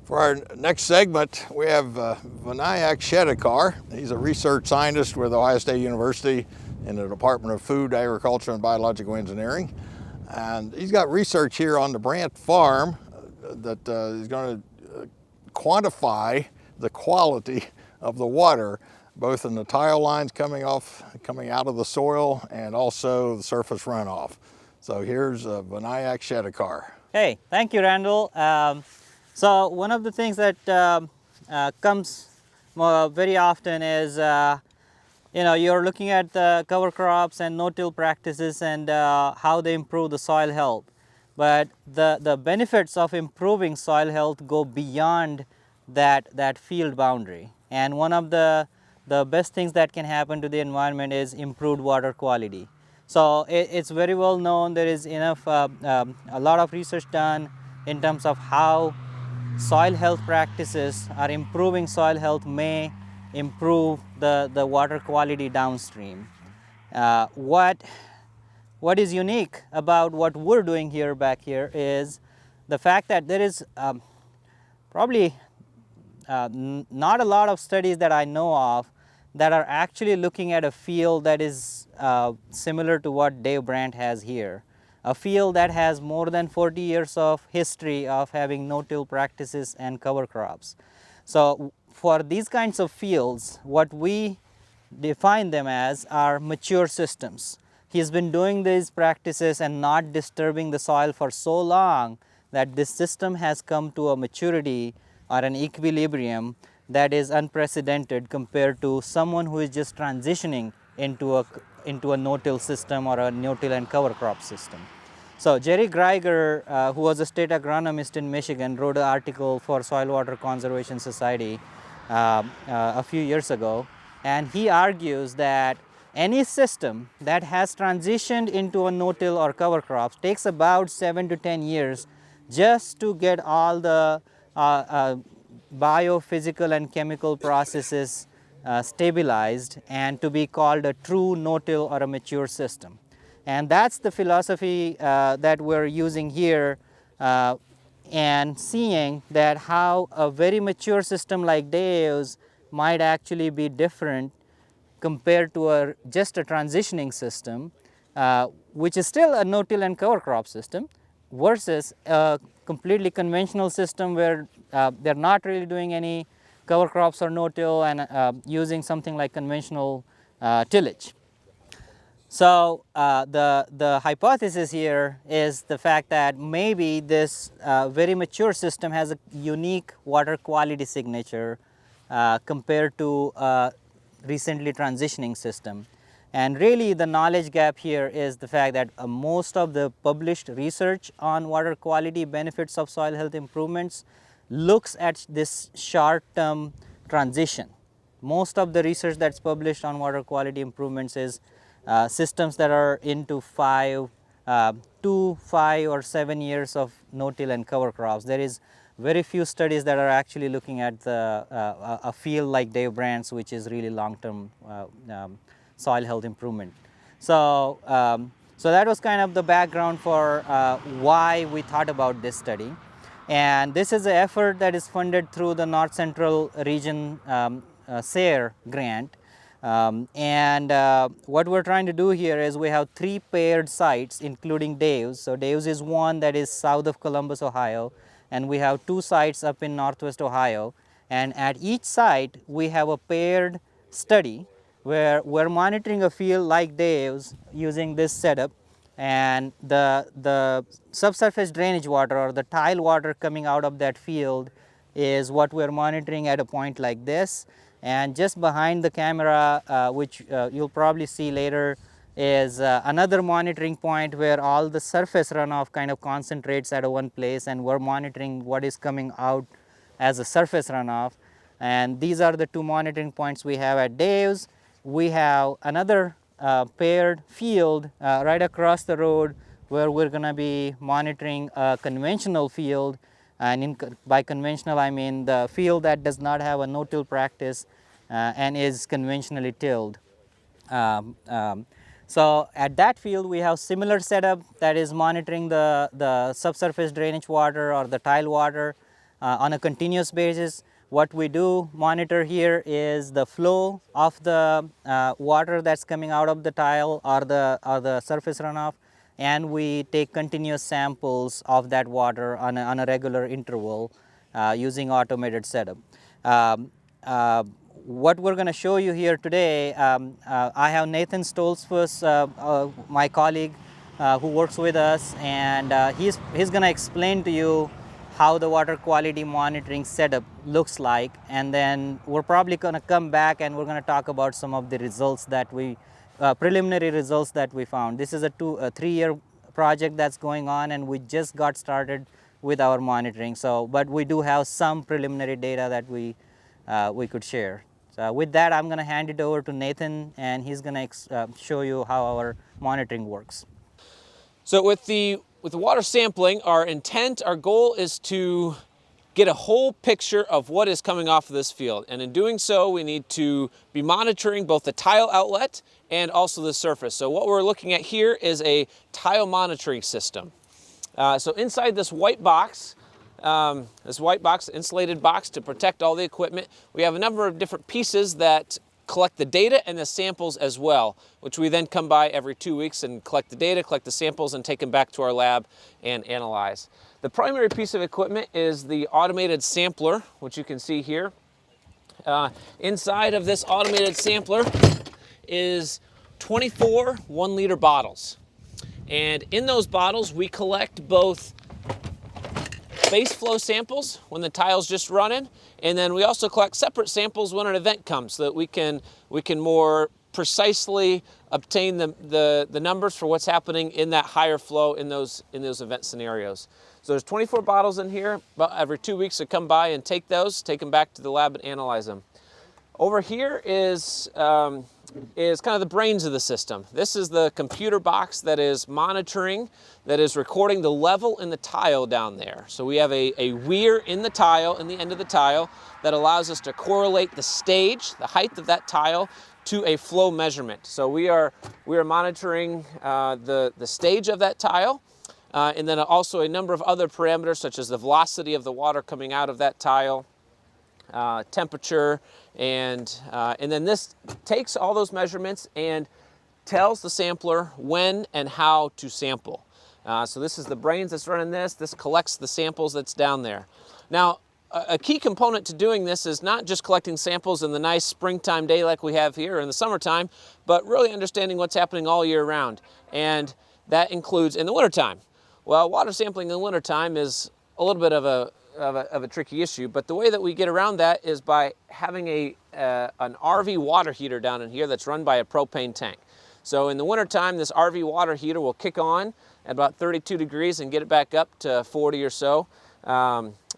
For our next segment, we have Vinayak Shedekar. He's a research scientist with Ohio State University in the Department of Food, Agriculture, and Biological Engineering. And he's got research here on the Brandt farm that is going to quantify the quality of the water, both in the tile lines coming out of the soil and also the surface runoff. So here's Vinayak Shedekar. Hey, thank you, Randall. So one of the things that comes very often is, you're looking at the cover crops and no-till practices and how they improve the soil health. But the benefits of improving soil health go beyond that field boundary. And one of the best things that can happen to the environment is improved water quality. So it's very well known. There is enough, a lot of research done in terms of how soil health practices or improving soil health may improve the water quality downstream. What is unique about what we're doing back here is the fact that there is probably not a lot of studies that I know of that are actually looking at a field that is similar to what Dave Brandt has here. A field that has more than 40 years of history of having no-till practices and cover crops. So for these kinds of fields, what we define them as are mature systems. He's been doing these practices and not disturbing the soil for so long that this system has come to a maturity or an equilibrium that is unprecedented compared to someone who is just transitioning into a no-till system or a no-till and cover crop system. So Jerry Greiger, who was a state agronomist in Michigan, wrote an article for Soil Water Conservation Society a few years ago, and he argues that any system that has transitioned into a no-till or cover crops takes about 7 to 10 years just to get all the biophysical and chemical processes stabilized and to be called a true no-till or a mature system. And that's the philosophy that we're using here and seeing that how a very mature system like Dave's might actually be different compared to just a transitioning system, which is still a no-till and cover crop system, versus a completely conventional system where they're not really doing any cover crops or no-till and using something like conventional tillage. So the hypothesis here is the fact that maybe this very mature system has a unique water quality signature compared to a recently transitioning system. And really the knowledge gap here is the fact that most of the published research on water quality benefits of soil health improvements looks at this short-term transition. Most of the research that's published on water quality improvements is systems that are into 5 or 7 years of no-till and cover crops. There is very few studies that are actually looking at a field like Dave Brandt's, which is really long-term soil health improvement. So, so that was kind of the background for why we thought about this study. And this is an effort that is funded through the North Central Region SARE grant. What we're trying to do here is we have 3 paired sites, including Dave's. So Dave's is one that is south of Columbus, Ohio, and we have 2 sites up in Northwest Ohio. And at each site, we have a paired study where we're monitoring a field like Dave's using this setup, and the subsurface drainage water or the tile water coming out of that field is what we're monitoring at a point like this. And just behind the camera, which you'll probably see later, is another monitoring point where all the surface runoff kind of concentrates at one place, and we're monitoring what is coming out as a surface runoff. And these are the 2 monitoring points we have at Dave's. We have another paired field right across the road where we're going to be monitoring a conventional field, and by conventional I mean the field that does not have a no-till practice and is conventionally tilled. So at that field we have similar setup that is monitoring the subsurface drainage water or the tile water. on a continuous basis. What we do monitor here is the flow of the water that's coming out of the tile or the surface runoff, and we take continuous samples of that water on a regular interval using automated setup. What we're going to show you here today, I have Nathan Stolzfuss, my colleague who works with us, and he's going to explain to you how the water quality monitoring setup looks like, and then we're probably going to come back and we're going to talk about some of the results that we, preliminary results that we found. This is a 3-year project that's going on, and we just got started with our monitoring. So, but we do have some preliminary data that we could share. So with that, I'm going to hand it over to Nathan, and he's going to show you how our monitoring works. So with the water sampling, our goal is to get a whole picture of what is coming off of this field. And in doing so, we need to be monitoring both the tile outlet and also the surface. So what we're looking at here is a tile monitoring system. So inside this white box, insulated box to protect all the equipment, we have a number of different pieces that collect the data and the samples as well, which we then come by every 2 weeks and collect the data, collect the samples, and take them back to our lab and analyze. The primary piece of equipment is the automated sampler, which you can see here. Inside of this automated sampler is 24 1-liter bottles. And in those bottles, we collect both base flow samples when the tile's just running, and then we also collect separate samples when an event comes, so that we can more precisely obtain the numbers for what's happening in that higher flow in those event scenarios. So there's 24 bottles in here. About every 2 weeks to come by and take them back to the lab and analyze them. Over here is kind of the brains of the system. This is the computer box that is monitoring, that is recording the level in the tile down there. So we have a weir in the tile, in the end of the tile, that allows us to correlate the stage, the height of that tile, to a flow measurement. So we are monitoring the stage of that tile, and then also a number of other parameters such as the velocity of the water coming out of that tile, temperature, and then this takes all those measurements and tells the sampler when and how to sample. So this is the brains that's running this. This collects the samples that's down there. Now, a key component to doing this is not just collecting samples in the nice springtime day like we have here in the summertime, but really understanding what's happening all year round. And that includes in the wintertime. Well, water sampling in the wintertime is a little bit of a tricky issue, but the way that we get around that is by having an RV water heater down in here that's run by a propane tank. So in the wintertime, this RV water heater will kick on at about 32 degrees and get it back up to 40 or so,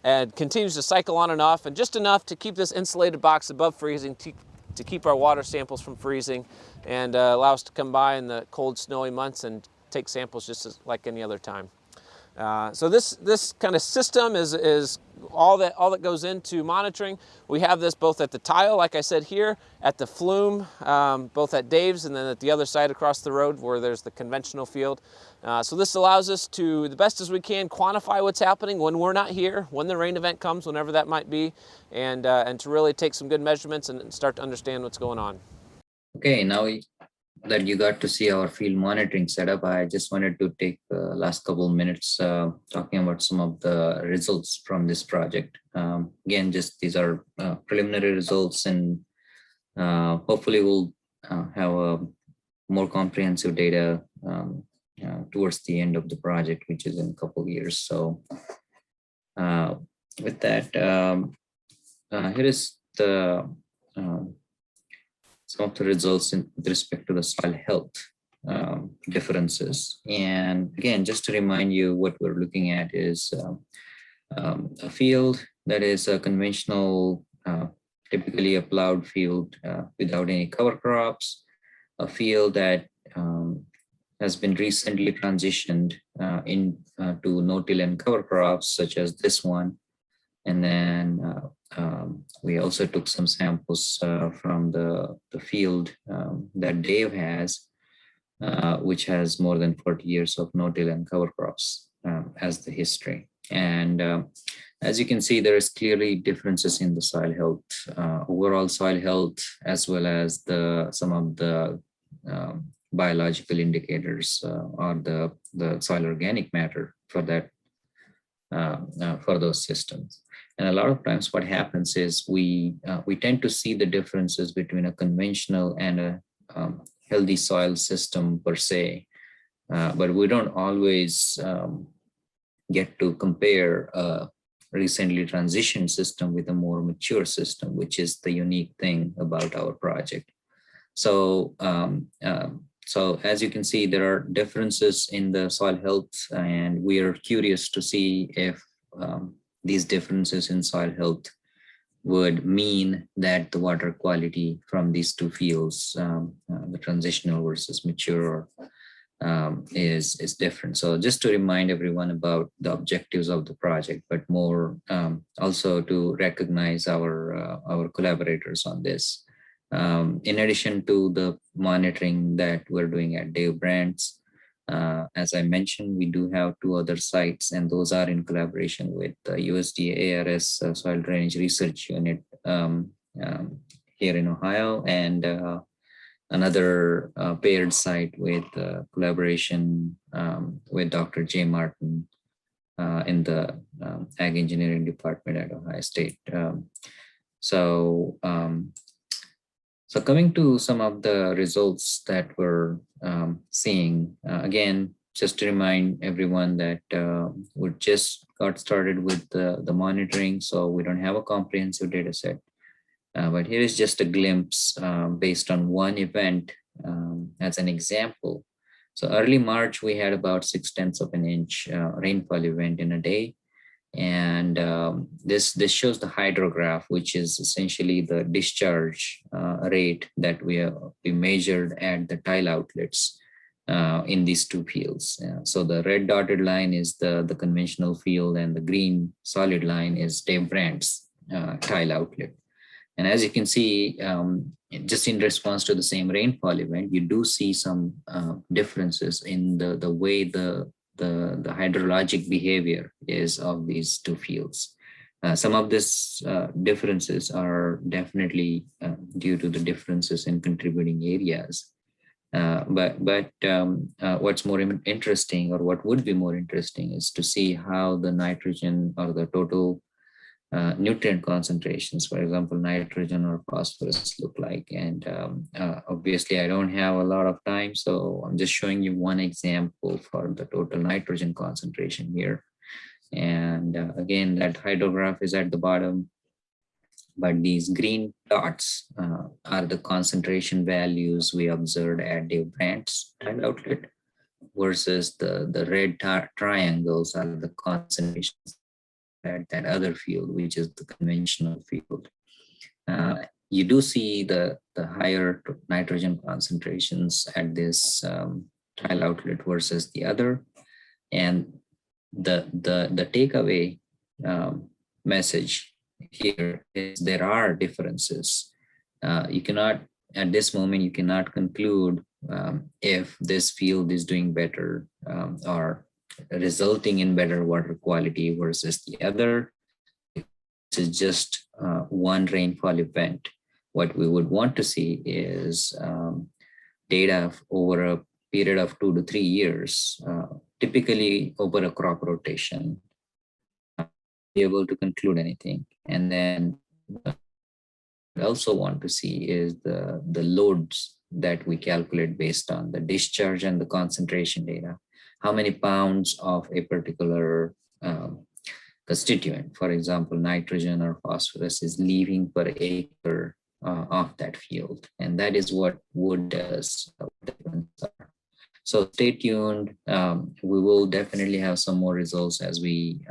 and continues to cycle on and off, and just enough to keep this insulated box above freezing to keep our water samples from freezing, and allow us to come by in the cold, snowy months and take samples just like any other time. So this kind of system is all that goes into monitoring. We have this both at the tile, like I said here, at the flume, both at Dave's and then at the other side across the road where there's the conventional field. So this allows us to, the best as we can, quantify what's happening when we're not here, when the rain event comes, whenever that might be, and to really take some good measurements and start to understand what's going on. Okay, now that you got to see our field monitoring setup, I just wanted to take the last couple of minutes talking about some of the results from this project. Again, just these are preliminary results, and hopefully we'll have more comprehensive data towards the end of the project, which is in a couple of years. So with that, here is the some of the results with respect to the soil health differences. And again, just to remind you, what we're looking at is a field that is a conventional, typically a plowed field without any cover crops, a field that has been recently transitioned to no-till and cover crops, such as this one. And then we also took some samples from the field that Dave has, which has more than 40 years of no-till and cover crops as the history. And as you can see, there is clearly differences in the soil health, overall soil health, as well as some of the biological indicators or the soil organic matter for that for those systems. And a lot of times what happens is we tend to see the differences between a conventional and a healthy soil system per se, but we don't always get to compare a recently transitioned system with a more mature system, which is the unique thing about our project. So, so as you can see, there are differences in the soil health, and we are curious to see if these differences in soil health would mean that the water quality from these two fields, the transitional versus mature, is different. So just to remind everyone about the objectives of the project, but more also to recognize our collaborators on this. In addition to the monitoring that we're doing at Dave Brandt's, as I mentioned, we do have 2 other sites, and those are in collaboration with the USDA ARS Soil Drainage Research Unit here in Ohio, and another paired site with collaboration with Dr. Jay Martin in the Ag Engineering Department at Ohio State. So coming to some of the results that we're seeing, again, just to remind everyone that we just got started with the monitoring, so we don't have a comprehensive data set. But here is just a glimpse based on one event as an example. So early March, we had about 0.6 of an inch rainfall event in a day. And this shows the hydrograph, which is essentially the discharge rate that we measured at the tile outlets in these 2 fields. So the red dotted line is the conventional field, and the green solid line is Dave Brandt's tile outlet. And as you can see, just in response to the same rainfall event, you do see some differences in the way the hydrologic behavior is of these 2 fields. Some of these differences are definitely due to the differences in contributing areas. But what's more interesting, or what would be more interesting, is to see how the nitrogen or the total nutrient concentrations, for example, nitrogen or phosphorus, look like. And obviously I don't have a lot of time, so I'm just showing you one example for the total nitrogen concentration here. And again, that hydrograph is at the bottom, but these green dots are the concentration values we observed at Dave Brandt's tile outlet, versus the red triangles are the concentrations at that other field, which is the conventional field. You do see the higher nitrogen concentrations at this tile outlet versus the other. And the takeaway message here is there are differences. You cannot, at this moment, you cannot conclude if this field is doing better or resulting in better water quality versus the other. This is just one rainfall event. What we would want to see is data over a period of 2 to 3 years, typically over a crop rotation, be able to conclude anything. And then what we also want to see is the loads that we calculate based on the discharge and the concentration data. How many pounds of a particular constituent, for example, nitrogen or phosphorus, is leaving per acre of that field. And that is what wood does. So stay tuned. We will definitely have some more results as we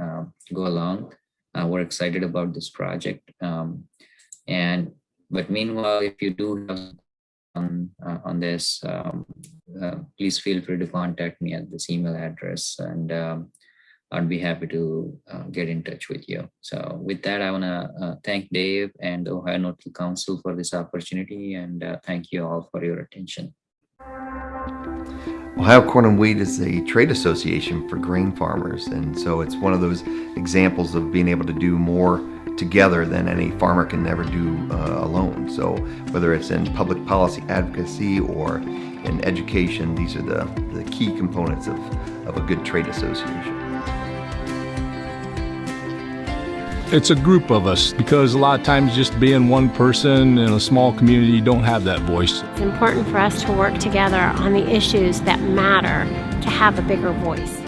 go along. We're excited about this project. But meanwhile, if you do have on this, please feel free to contact me at this email address, and I'd be happy to get in touch with you. So with that, I want to thank Dave and the Ohio No-Till Council for this opportunity, and thank you all for your attention. Ohio Corn and Wheat is a trade association for grain farmers, and so it's one of those examples of being able to do more together than any farmer can ever do alone. So whether it's in public policy advocacy or in education, these are the key components of a good trade association. It's a group of us, because a lot of times just being one person in a small community, you don't have that voice. It's important for us to work together on the issues that matter to have a bigger voice.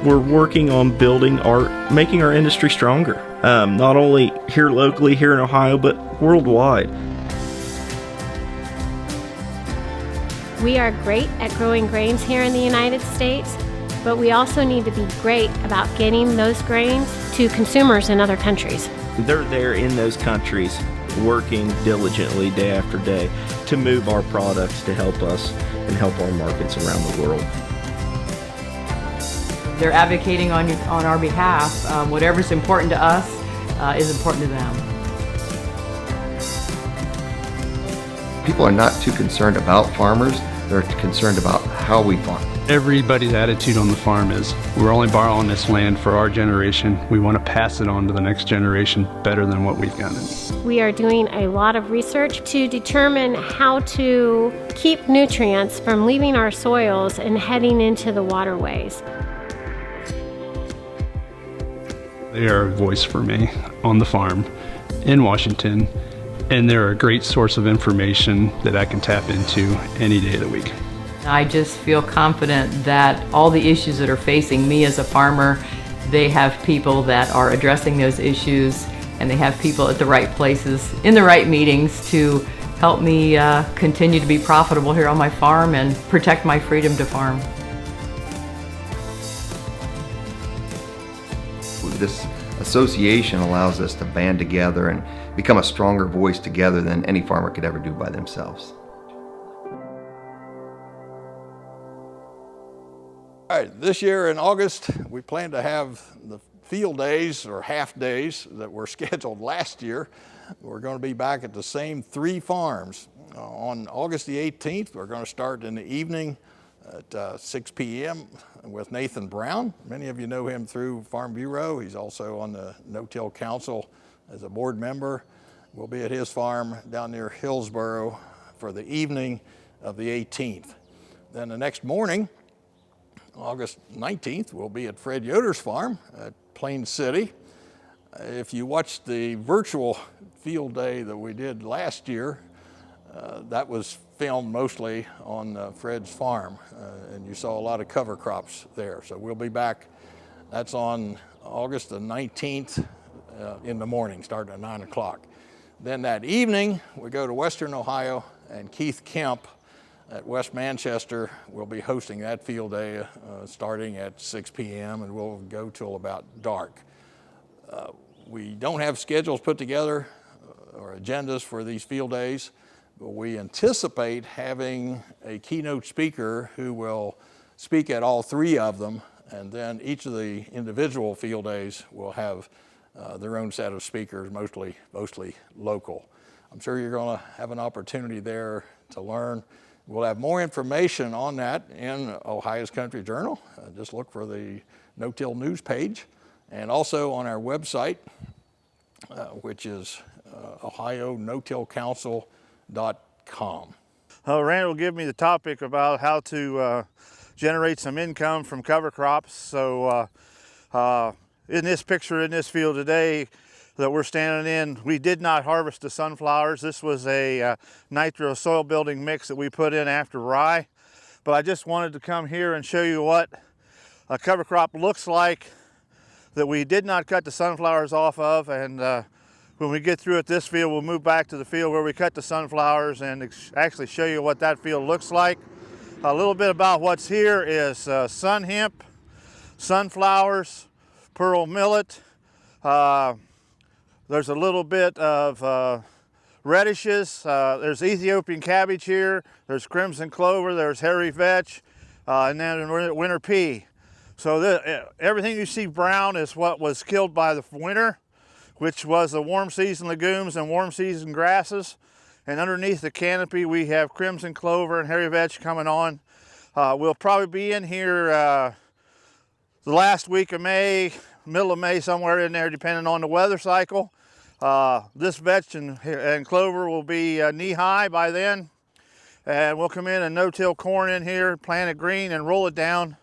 We're working on making our industry stronger, not only here locally, here in Ohio, but worldwide. We are great at growing grains here in the United States, but we also need to be great about getting those grains to consumers in other countries. They're there in those countries working diligently day after day to move our products to help us and help our markets around the world. They're advocating on our behalf. Whatever's important to us is important to them. People are not too concerned about farmers, they're concerned about how we farm. Everybody's attitude on the farm is, we're only borrowing this land for our generation. We want to pass it on to the next generation better than what we've gotten. We are doing a lot of research to determine how to keep nutrients from leaving our soils and heading into the waterways. They are a voice for me on the farm in Washington, and they're a great source of information that I can tap into any day of the week. I just feel confident that all the issues that are facing me as a farmer, they have people that are addressing those issues, and they have people at the right places, in the right meetings to help me continue to be profitable here on my farm and protect my freedom to farm. This association allows us to band together and become a stronger voice together than any farmer could ever do by themselves. All right, this year in August, we plan to have the field days or half days that were scheduled last year. We're going to be back at the same 3 farms. On August the 18th, we're going to start in the evening at 6 p.m. with Nathan Brown. Many of you know him through Farm Bureau. He's also on the No-Till Council as a board member. We'll be at his farm down near Hillsboro for the evening of the 18th. Then the next morning, August 19th, we'll be at Fred Yoder's farm at Plain City. If you watched the virtual field day that we did last year, that was filmed mostly on Fred's farm, and you saw a lot of cover crops there. So we'll be back. That's on August the 19th in the morning, starting at 9 o'clock. Then that evening, we go to Western Ohio, and Keith Kemp at West Manchester will be hosting that field day starting at 6 p.m. and we'll go till about dark. We don't have schedules put together or agendas for these field days, but we anticipate having a keynote speaker who will speak at all 3 of them, and then each of the individual field days will have their own set of speakers, mostly local. I'm sure you're going to have an opportunity there to learn. We'll have more information on that in Ohio's Country Journal. Just look for the No-Till News page, and also on our website, which is ohionotillcouncil.com. Randall gave me the topic about how to generate some income from cover crops. So in this picture in this field today that we're standing in, we did not harvest the sunflowers. This was a nitro soil building mix that we put in after rye. But I just wanted to come here and show you what a cover crop looks like that we did not cut the sunflowers off of. And when we get through at this field, we'll move back to the field where we cut the sunflowers and actually show you what that field looks like. A little bit about what's here is sun hemp, sunflowers, pearl millet. There's a little bit of radishes. There's Ethiopian cabbage here. There's crimson clover. There's hairy vetch, and then winter pea. So everything you see brown is what was killed by the winter, which was the warm season legumes and warm season grasses. And underneath the canopy, we have crimson clover and hairy vetch coming on. We'll probably be in here the last week of May, middle of May, somewhere in there, depending on the weather cycle. This vetch and clover will be knee-high by then. And we'll come in and no-till corn in here, plant it green and roll it down,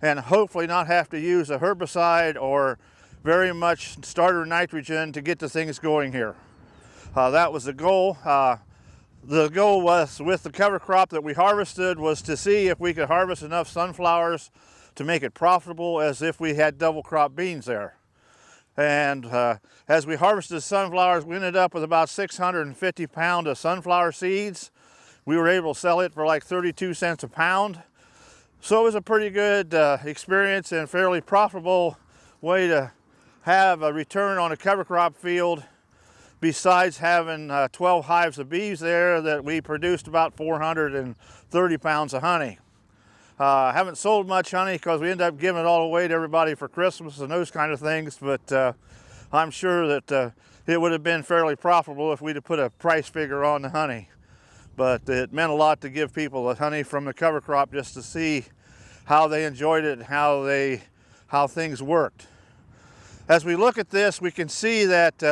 and hopefully not have to use a herbicide or very much starter nitrogen to get the things going here. That was the goal. The goal was, with the cover crop that we harvested, was to see if we could harvest enough sunflowers to make it profitable as if we had double crop beans there. And as we harvested sunflowers, we ended up with about 650 pounds of sunflower seeds. We were able to sell it for like 32 cents a pound. So it was a pretty good experience and fairly profitable way to have a return on a cover crop field, besides having 12 hives of bees there that we produced about 430 pounds of honey. Haven't sold much honey because we ended up giving it all away to everybody for Christmas and those kind of things, but I'm sure that it would have been fairly profitable if we'd have put a price figure on the honey. But it meant a lot to give people the honey from the cover crop just to see how they enjoyed it and how things worked. As we look at this, we can see that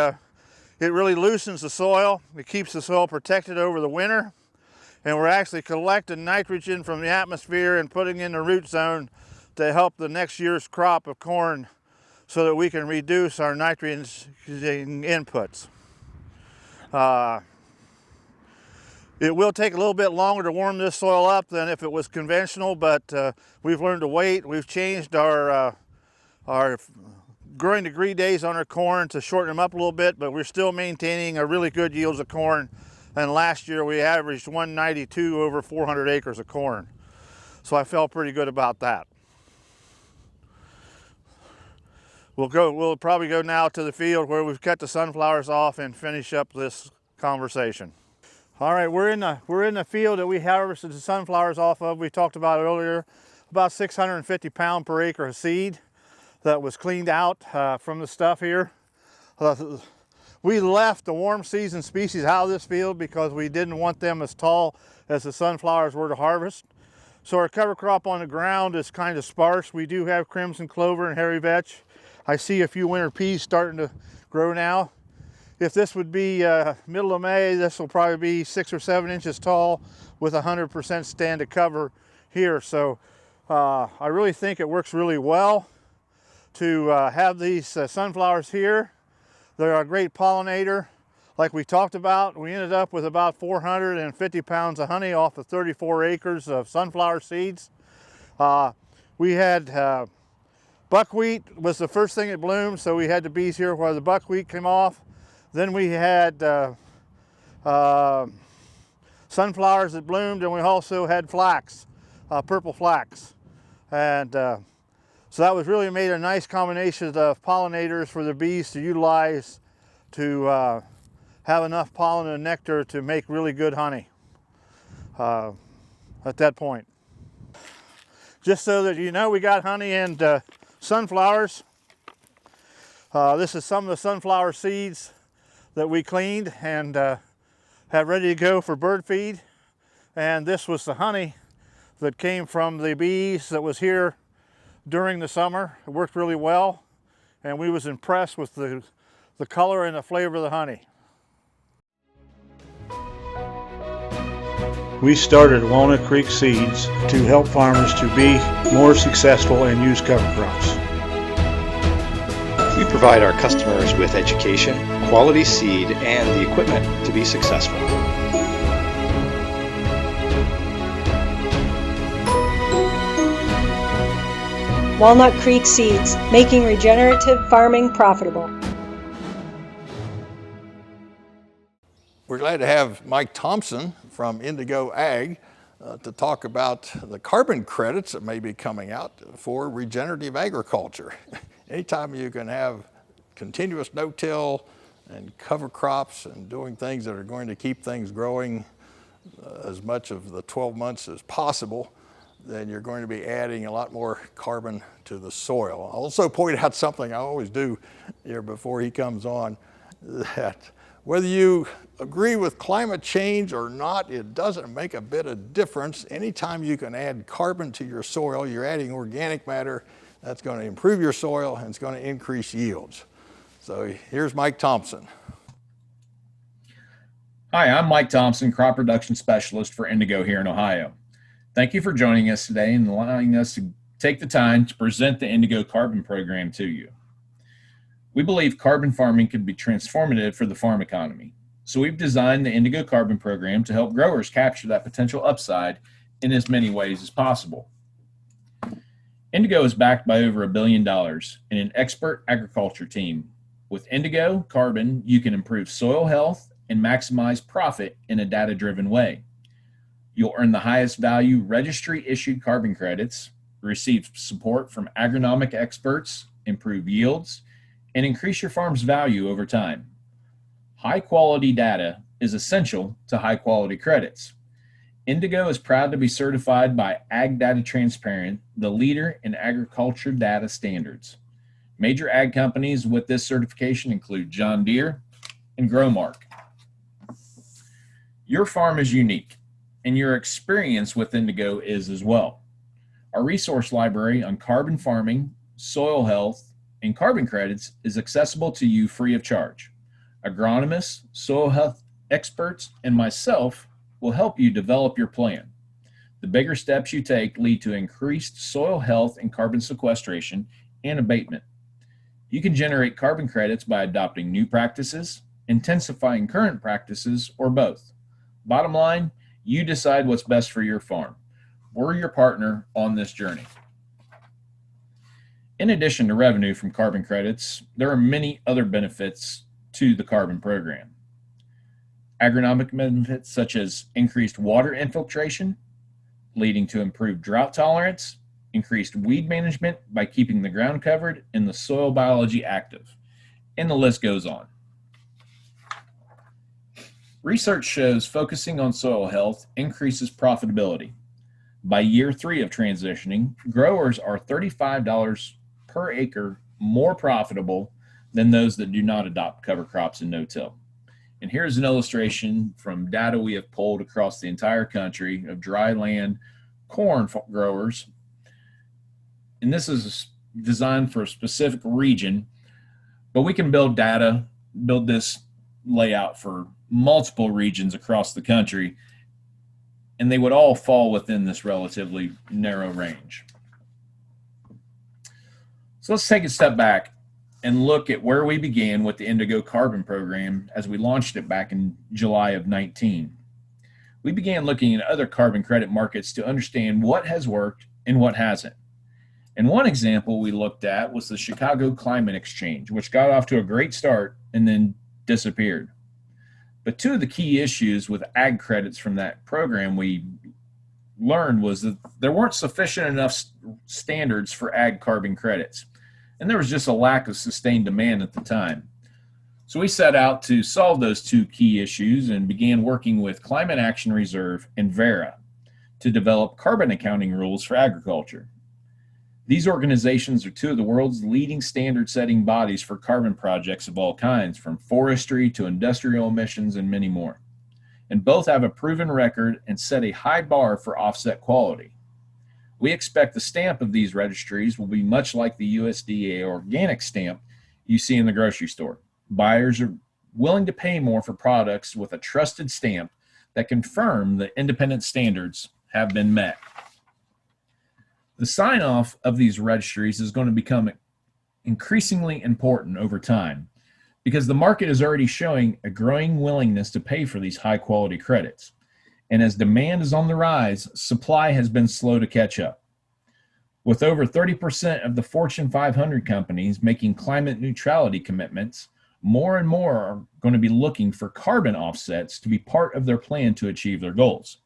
it really loosens the soil. It keeps the soil protected over the winter. And we're actually collecting nitrogen from the atmosphere and putting in the root zone to help the next year's crop of corn so that we can reduce our nitrogen inputs. It will take a little bit longer to warm this soil up than if it was conventional, but we've learned to wait. We've changed our growing degree days on our corn to shorten them up a little bit, but we're still maintaining a really good yields of corn. And last year we averaged 192 over 400 acres of corn. So I felt pretty good about that. We'll probably go now to the field where we've cut the sunflowers off and finish up this conversation. All right, we're in the field that we harvested the sunflowers off of. We talked about earlier, about 650 pounds per acre of seed that was cleaned out from the stuff here. We left the warm season species out of this field because we didn't want them as tall as the sunflowers were to harvest. So our cover crop on the ground is kind of sparse. We do have crimson clover and hairy vetch. I see a few winter peas starting to grow now. If this would be middle of May, this will probably be 6 or 7 inches tall with 100% stand of cover here. So I really think it works really well to have these sunflowers here. They're a great pollinator. Like we talked about, we ended up with about 450 pounds of honey off of 34 acres of sunflower seeds. We had buckwheat was the first thing that bloomed, so we had the bees here where the buckwheat came off. Then we had sunflowers that bloomed, and we also had flax, purple flax. And so that was really made a nice combination of pollinators for the bees to utilize to have enough pollen and nectar to make really good honey at that point. Just so that you know, we got honey and sunflowers. This is some of the sunflower seeds that we cleaned and have ready to go for bird feed. And this was the honey that came from the bees that was here during the summer. It worked really well, and we was impressed with the color and the flavor of the honey. We started Walnut Creek Seeds to help farmers to be more successful and use cover crops. We provide our customers with education, quality seed, and the equipment to be successful. Walnut Creek Seeds, making regenerative farming profitable. We're glad to have Mike Thompson from Indigo Ag to talk about the carbon credits that may be coming out for regenerative agriculture. Anytime you can have continuous no-till and cover crops and doing things that are going to keep things growing as much of the 12 months as possible, then you're going to be adding a lot more carbon to the soil. I'll also point out something I always do here before he comes on, that Whether you agree with climate change or not, it doesn't make a bit of difference. Anytime you can add carbon to your soil, you're adding organic matter. That's going to improve your soil and it's going to increase yields. So here's Mike Thompson. Hi, I'm Mike Thompson, Crop Production Specialist for Indigo here in Ohio. Thank you for joining us today and allowing us to take the time to present the Indigo Carbon Program to you. We believe carbon farming could be transformative for the farm economy. So we've designed the Indigo Carbon Program to help growers capture that potential upside in as many ways as possible. Indigo is backed by over $1 billion and an expert agriculture team. With Indigo Carbon, you can improve soil health and maximize profit in a data-driven way. You'll earn the highest value registry-issued carbon credits, receive support from agronomic experts, improve yields, and increase your farm's value over time. High-quality data is essential to high-quality credits. Indigo is proud to be certified by Ag Data Transparent, the leader in agriculture data standards. Major ag companies with this certification include John Deere and Growmark. Your farm is unique, and your experience with Indigo is as well. Our resource library on carbon farming, soil health, and carbon credits is accessible to you free of charge. Agronomists, soil health experts, and myself will help you develop your plan. The bigger steps you take lead to increased soil health and carbon sequestration and abatement. You can generate carbon credits by adopting new practices, intensifying current practices, or both. Bottom line, you decide what's best for your farm. We're your partner on this journey. In addition to revenue from carbon credits, there are many other benefits to the carbon program. Agronomic benefits such as increased water infiltration, leading to improved drought tolerance, increased weed management by keeping the ground covered and the soil biology active, and the list goes on. Research shows focusing on soil health increases profitability. By year 3 of transitioning, growers are $35 per acre more profitable than those that do not adopt cover crops and no-till. And here's an illustration from data we have pulled across the entire country of dry land corn growers. And this is designed for a specific region, but we can build this layout for multiple regions across the country, and they would all fall within this relatively narrow range. So let's take a step back and look at where we began with the Indigo Carbon Program as we launched it back in July of 19. We began looking at other carbon credit markets to understand what has worked and what hasn't. And one example we looked at was the Chicago Climate Exchange, which got off to a great start and then disappeared. But two of the key issues with ag credits from that program we learned was that there weren't sufficient enough standards for ag carbon credits. And there was just a lack of sustained demand at the time. So we set out to solve those two key issues and began working with Climate Action Reserve and Verra to develop carbon accounting rules for agriculture. These organizations are two of the world's leading standard-setting bodies for carbon projects of all kinds, from forestry to industrial emissions and many more. And both have a proven record and set a high bar for offset quality. We expect the stamp of these registries will be much like the USDA organic stamp you see in the grocery store. Buyers are willing to pay more for products with a trusted stamp that confirm the independent standards have been met. The sign-off of these registries is going to become increasingly important over time because the market is already showing a growing willingness to pay for these high-quality credits. And as demand is on the rise, supply has been slow to catch up. With over 30% of the Fortune 500 companies making climate neutrality commitments, more and more are going to be looking for carbon offsets to be part of their plan to achieve their goals.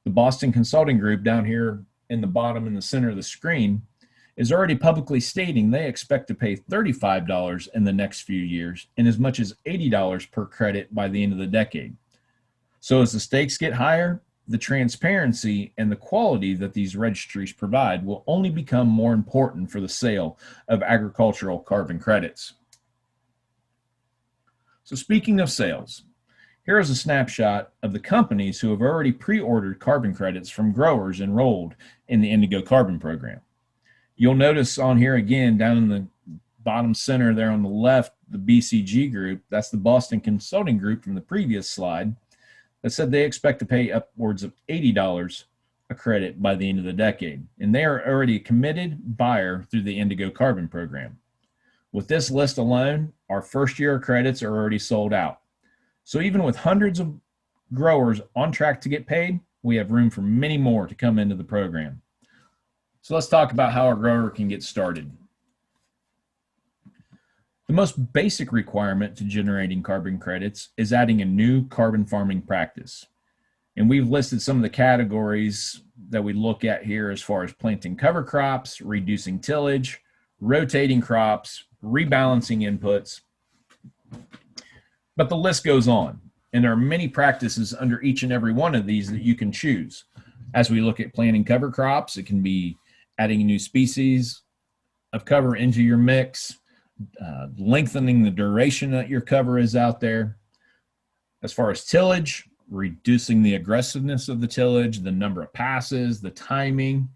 The Boston Consulting Group down here in the bottom in the center of the screen is already publicly stating they expect to pay $35 in the next few years and as much as $80 per credit by the end of the decade. So as the stakes get higher, the transparency and the quality that these registries provide will only become more important for the sale of agricultural carbon credits. So speaking of sales, here is a snapshot of the companies who have already pre-ordered carbon credits from growers enrolled in the Indigo Carbon Program. You'll notice on here again, down in the bottom center there on the left, the BCG group, that's the Boston Consulting Group from the previous slide, that said they expect to pay upwards of $80 a credit by the end of the decade. And they are already a committed buyer through the Indigo Carbon Program. With this list alone, our first year of credits are already sold out. So even with hundreds of growers on track to get paid, we have room for many more to come into the program. So let's talk about how a grower can get started. The most basic requirement to generating carbon credits is adding a new carbon farming practice. And we've listed some of the categories that we look at here as far as planting cover crops, reducing tillage, rotating crops, rebalancing inputs. But the list goes on, and there are many practices under each and every one of these that you can choose. As we look at planting cover crops, it can be adding a new species of cover into your mix, lengthening the duration that your cover is out there. As far as tillage, reducing the aggressiveness of the tillage, the number of passes, the timing.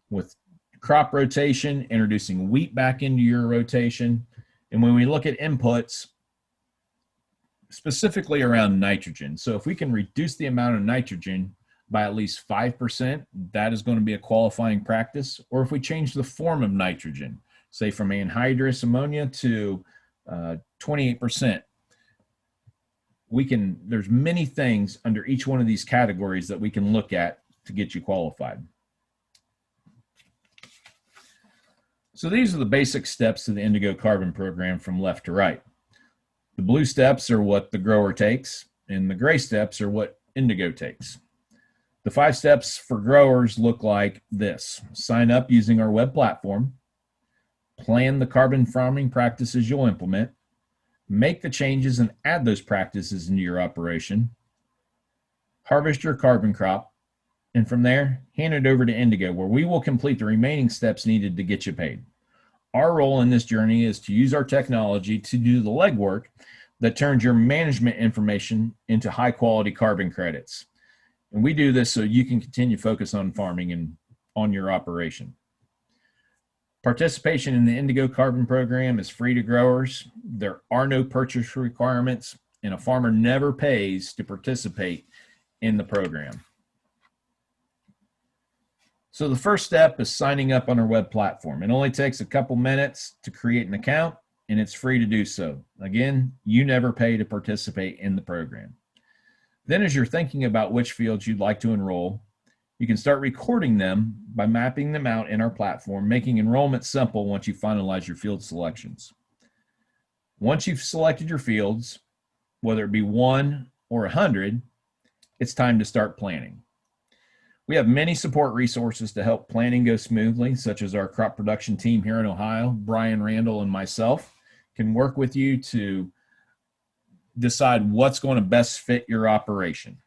With crop rotation, introducing wheat back into your rotation. And when we look at inputs, specifically around nitrogen. So if we can reduce the amount of nitrogen by at least 5%, that is going to be a qualifying practice. Or if we change the form of nitrogen, say from anhydrous ammonia to 28%, there's many things under each one of these categories that we can look at to get you qualified. So these are the basic steps to the Indigo Carbon Program from left to right. The blue steps are what the grower takes, and the gray steps are what Indigo takes. The 5 steps for growers look like this: sign up using our web platform, plan the carbon farming practices you'll implement, make the changes and add those practices into your operation, harvest your carbon crop, and from there, hand it over to Indigo, where we will complete the remaining steps needed to get you paid. Our role in this journey is to use our technology to do the legwork that turns your management information into high-quality carbon credits. And we do this so you can continue to focus on farming and on your operation. Participation in the Indigo Carbon Program is free to growers. There are no purchase requirements, and a farmer never pays to participate in the program. So the first step is signing up on our web platform. It only takes a couple minutes to create an account, and it's free to do so. Again, you never pay to participate in the program. Then as you're thinking about which fields you'd like to enroll, you can start recording them by mapping them out in our platform, making enrollment simple once you finalize your field selections. Once you've selected your fields, whether it be 1 or 100, it's time to start planning. We have many support resources to help planning go smoothly, such as our crop production team here in Ohio. Brian, Randall, and myself can work with you to decide what's going to best fit your operation.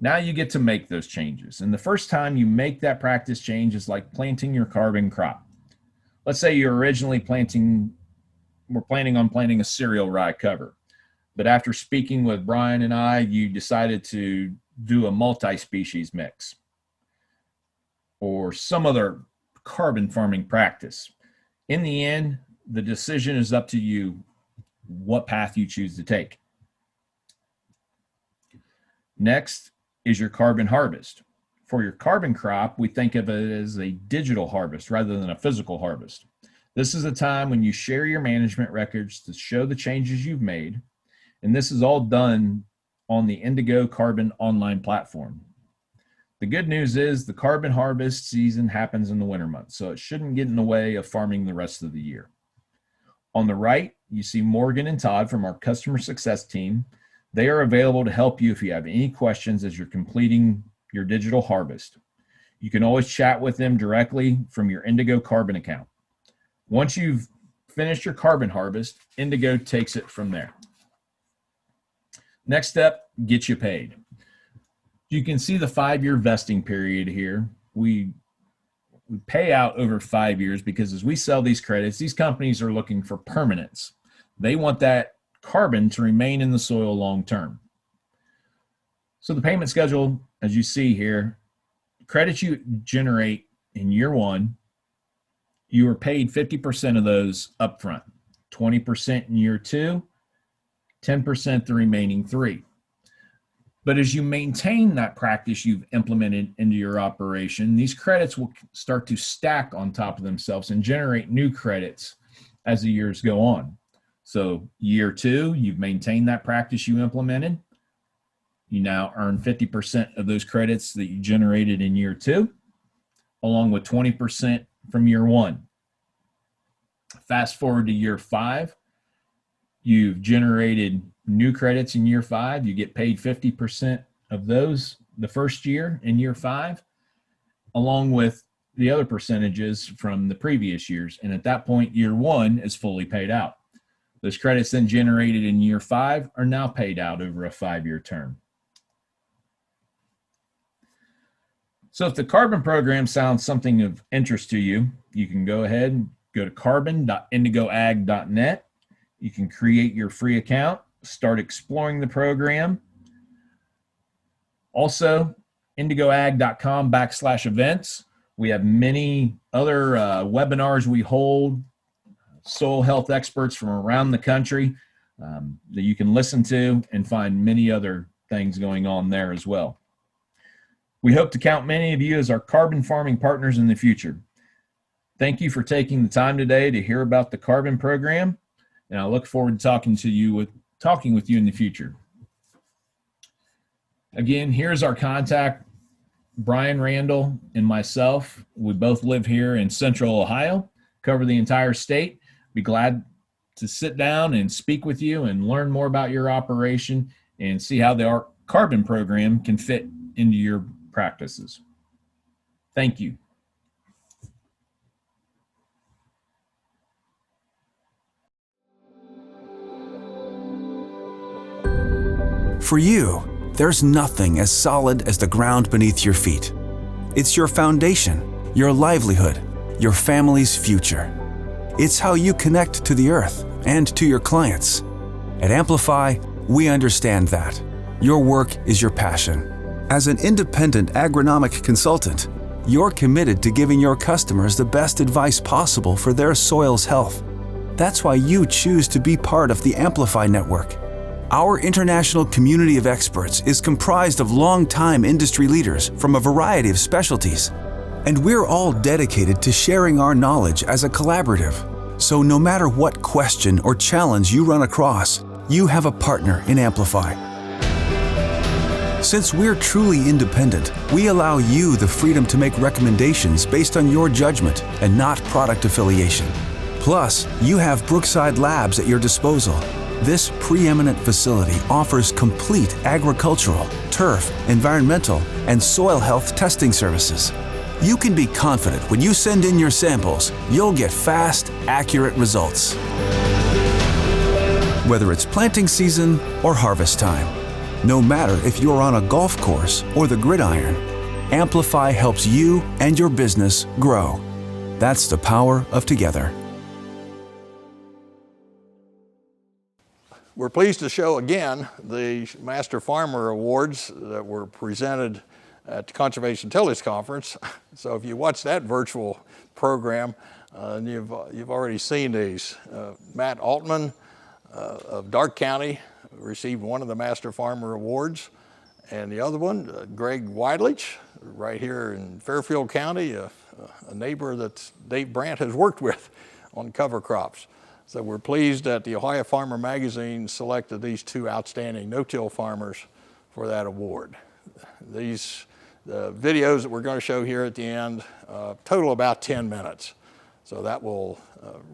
Now you get to make those changes. And the first time you make that practice change is like planting your carbon crop. Let's say you're originally planning on planting a cereal rye cover. But after speaking with Brian and I, you decided to do a multi-species mix or some other carbon farming practice. In the end, the decision is up to you what path you choose to take. Next is your carbon harvest. For your carbon crop, we think of it as a digital harvest rather than a physical harvest. This is a time when you share your management records to show the changes you've made. And this is all done on the Indigo Carbon online platform. The good news is the carbon harvest season happens in the winter months, so it shouldn't get in the way of farming the rest of the year. On the right, you see Morgan and Todd from our customer success team. They are available to help you if you have any questions as you're completing your digital harvest. You can always chat with them directly from your Indigo Carbon account. Once you've finished your carbon harvest, Indigo takes it from there. Next step, get you paid. You can see the 5-year vesting period here. We we pay out over 5 years because as we sell these credits, these companies are looking for permanence. They want that carbon to remain in the soil long term. So the payment schedule, as you see here, credits you generate in year one, you are paid 50% of those upfront, 20% in year two, 10% the remaining 3. But as you maintain that practice you've implemented into your operation, these credits will start to stack on top of themselves and generate new credits as the years go on. So year 2, you've maintained that practice you implemented. You now earn 50% of those credits that you generated in year 2, along with 20% from year 1. Fast forward to year 5, you've generated new credits in year 5. You get paid 50% of those the first year in year 5, along with the other percentages from the previous years. And at that point, year 1 is fully paid out. Those credits then generated in year 5 are now paid out over a 5-year term. So if the carbon program sounds something of interest to you, you can go ahead and go to carbon.indigoag.net. You can create your free account, start exploring the program. Also, indigoag.com/events. We have many other webinars we hold, soil health experts from around the country that you can listen to and find many other things going on there as well. We hope to count many of you as our carbon farming partners in the future. Thank you for taking the time today to hear about the carbon program, and I look forward to talking with you in the future. Again, here's our contact, Brian, Randall, and myself. We both live here in Central Ohio, cover the entire state. Be glad to sit down and speak with you and learn more about your operation and see how the carbon program can fit into your practices. Thank you. For you, there's nothing as solid as the ground beneath your feet. It's your foundation, your livelihood, your family's future. It's how you connect to the earth and to your clients. At Amplify, we understand that. Your work is your passion. As an independent agronomic consultant, you're committed to giving your customers the best advice possible for their soil's health. That's why you choose to be part of the Amplify Network. Our international community of experts is comprised of long-time industry leaders from a variety of specialties. And we're all dedicated to sharing our knowledge as a collaborative. So no matter what question or challenge you run across, you have a partner in Amplify. Since we're truly independent, we allow you the freedom to make recommendations based on your judgment and not product affiliation. Plus, you have Brookside Labs at your disposal. This preeminent facility offers complete agricultural, turf, environmental, and soil health testing services. You can be confident when you send in your samples, you'll get fast, accurate results. Whether it's planting season or harvest time, no matter if you're on a golf course or the gridiron, Amplify helps you and your business grow. That's the power of together. We're pleased to show again the Master Farmer Awards that were presented at the Conservation Tillage Conference. So if you watch that virtual program, you've already seen these. Matt Aultman of Darke County received one of the Master Farmer Awards, and the other one, Waidelich, right here in Fairfield County, a neighbor that Dave Brandt has worked with on cover crops. So we're pleased that the Ohio Farmer Magazine selected these 2 outstanding no-till farmers for that award. These videos that we're going to show here at the end total about 10 minutes. So that will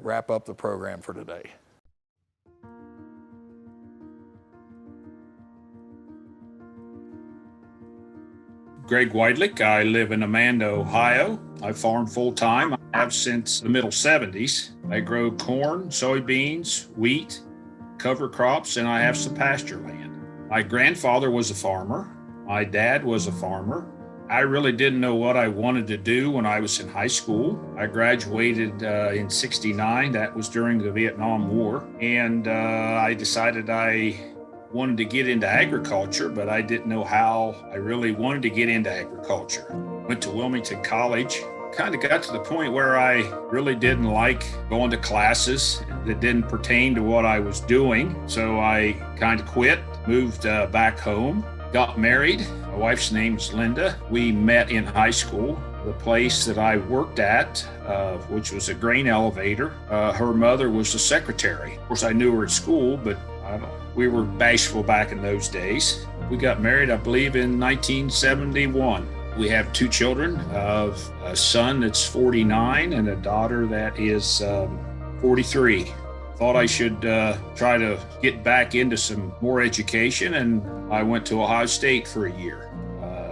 wrap up the program for today. Waidelich. I live in Amanda, Ohio. I farm full-time. I have since the middle 70s. I grow corn, soybeans, wheat, cover crops, and I have some pasture land. My grandfather was a farmer. My dad was a farmer. I really didn't know what I wanted to do when I was in high school. I graduated in '69. That was during the Vietnam War. And I decided I wanted to get into agriculture, but I didn't know how I really wanted to get into agriculture. Went to Wilmington College. Kind of got to the point where I really didn't like going to classes that didn't pertain to what I was doing. So I kind of quit, moved back home, got married. My wife's name's Linda. We met in high school. The place that I worked at, which was a grain elevator, her mother was the secretary. Of course, I knew her at school, but we were bashful back in those days. We got married, I believe, in 1971. We have 2 children, a son that's 49 and a daughter that is 43. Thought I should try to get back into some more education, and I went to Ohio State for a year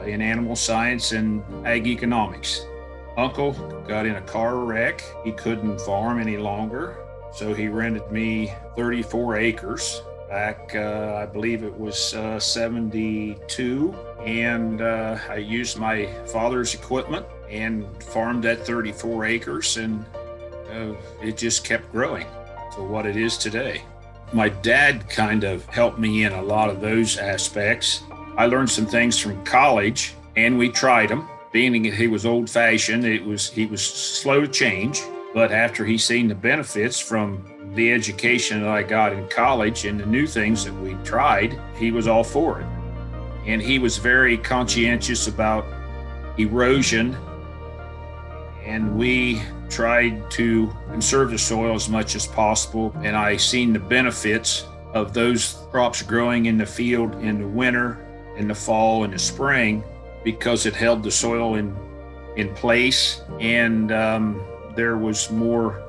in animal science and ag economics. Uncle got in a car wreck. He couldn't farm any longer, so he rented me 34 acres. Back, I believe it was 72, and I used my father's equipment and farmed that 34 acres, and it just kept growing to what it is today. My dad kind of helped me in a lot of those aspects. I learned some things from college, and we tried them. Being he was old-fashioned, he was slow to change, but after he seen the benefits from the education that I got in college and the new things that we tried, he was all for it. And he was very conscientious about erosion, and we tried to conserve the soil as much as possible. And I seen the benefits of those crops growing in the field in the winter, in the fall, and the spring, because it held the soil in place, and there was more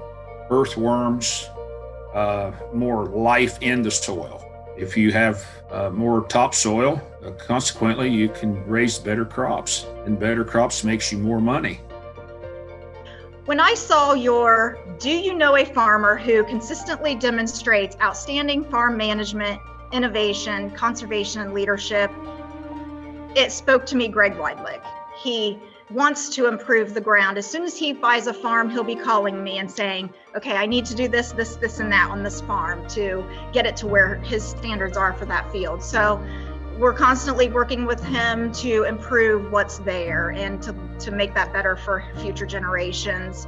earthworms, more life in the soil. If you have more topsoil, consequently, you can raise better crops, and better crops makes you more money. When I saw your "Do You Know a Farmer Who Consistently Demonstrates Outstanding Farm Management, Innovation, Conservation, and Leadership," it spoke to me, Greg Waidelich. He wants to improve the ground. As soon as he buys a farm, he'll be calling me and saying, okay, I need to do this, this, this, and that on this farm to get it to where his standards are for that field. So we're constantly working with him to improve what's there and to make that better for future generations.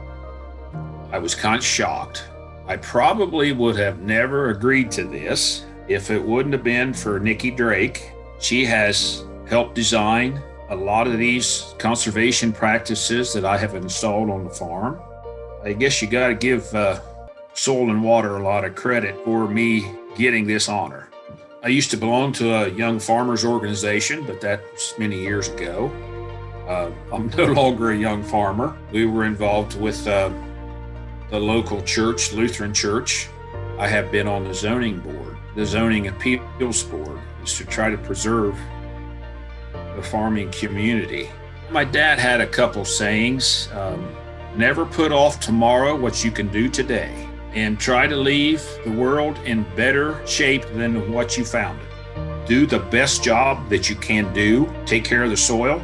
I was kind of shocked. I probably would have never agreed to this if it wouldn't have been for Nikki Drake. She has helped design a lot of these conservation practices that I have installed on the farm. I guess you got to give Soil and Water a lot of credit for me getting this honor. I used to belong to a young farmers organization, but that was many years ago. I'm no longer a young farmer. We were involved with the local church, Lutheran Church. I have been on the zoning board. The zoning appeals board is to try to preserve the farming community. My dad had a couple sayings: never put off tomorrow what you can do today, and try to leave the world in better shape than what you found it. Do the best job that you can do, take care of the soil,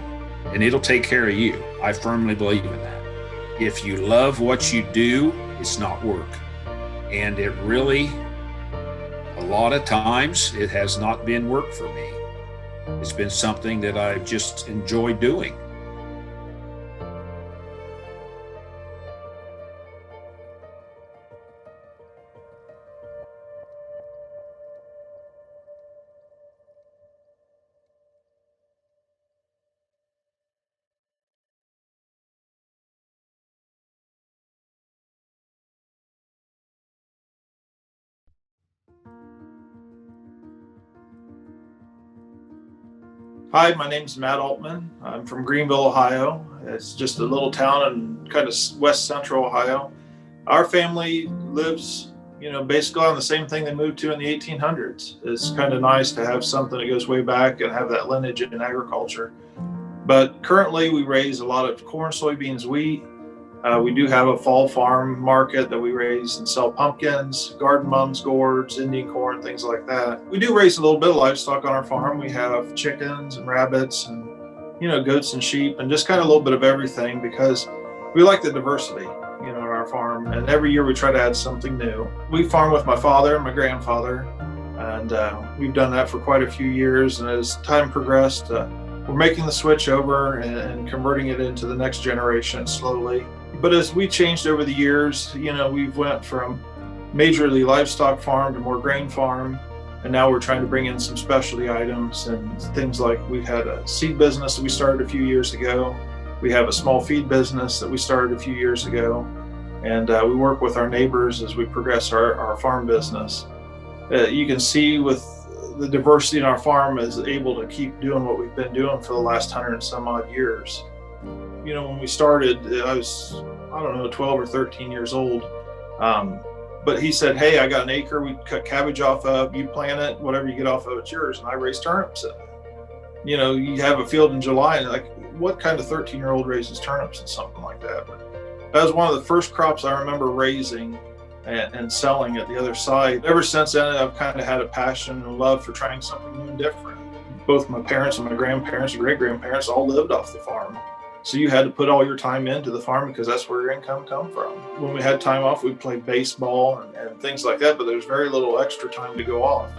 and it'll take care of you. I firmly believe in that. If you love what you do, it's not work. And it really, a lot of times, it has not been work for me. It's been something that I just enjoy doing. Hi, my name's Matt Aultman. I'm from Greenville, Ohio. It's just a little town in kind of west central Ohio. Our family lives, basically on the same thing they moved to in the 1800s. It's kind of nice to have something that goes way back and have that lineage in agriculture. But currently we raise a lot of corn, soybeans, wheat. We do have a fall farm market that we raise and sell pumpkins, garden mums, gourds, Indian corn, things like that. We do raise a little bit of livestock on our farm. We have chickens and rabbits and goats and sheep and just kind of a little bit of everything because we like the diversity, on our farm. And every year we try to add something new. We farm with my father and my grandfather, and we've done that for quite a few years. And as time progressed, we're making the switch over and converting it into the next generation slowly. But as we changed over the years, we've went from majorly livestock farm to more grain farm. And now we're trying to bring in some specialty items and things like we had a seed business that we started a few years ago. We have a small feed business that we started a few years ago. And we work with our neighbors as we progress our farm business. You can see with the diversity in our farm is able to keep doing what we've been doing for the last 100 and some odd years. When we started, I was, 12 or 13 years old. But he said, hey, I got an acre we cut cabbage off of, you plant it, whatever you get off of it's yours. And I raised turnips in it. You have a field in July and like, what kind of 13-year-old raises turnips and something like that? But that was one of the first crops I remember raising and selling at the other side. Ever since then, I've kind of had a passion and love for trying something new and different. Both my parents and my grandparents and great-grandparents all lived off the farm. So you had to put all your time into the farm because that's where your income come from. When we had time off, we'd play baseball and things like that, but there's very little extra time to go off.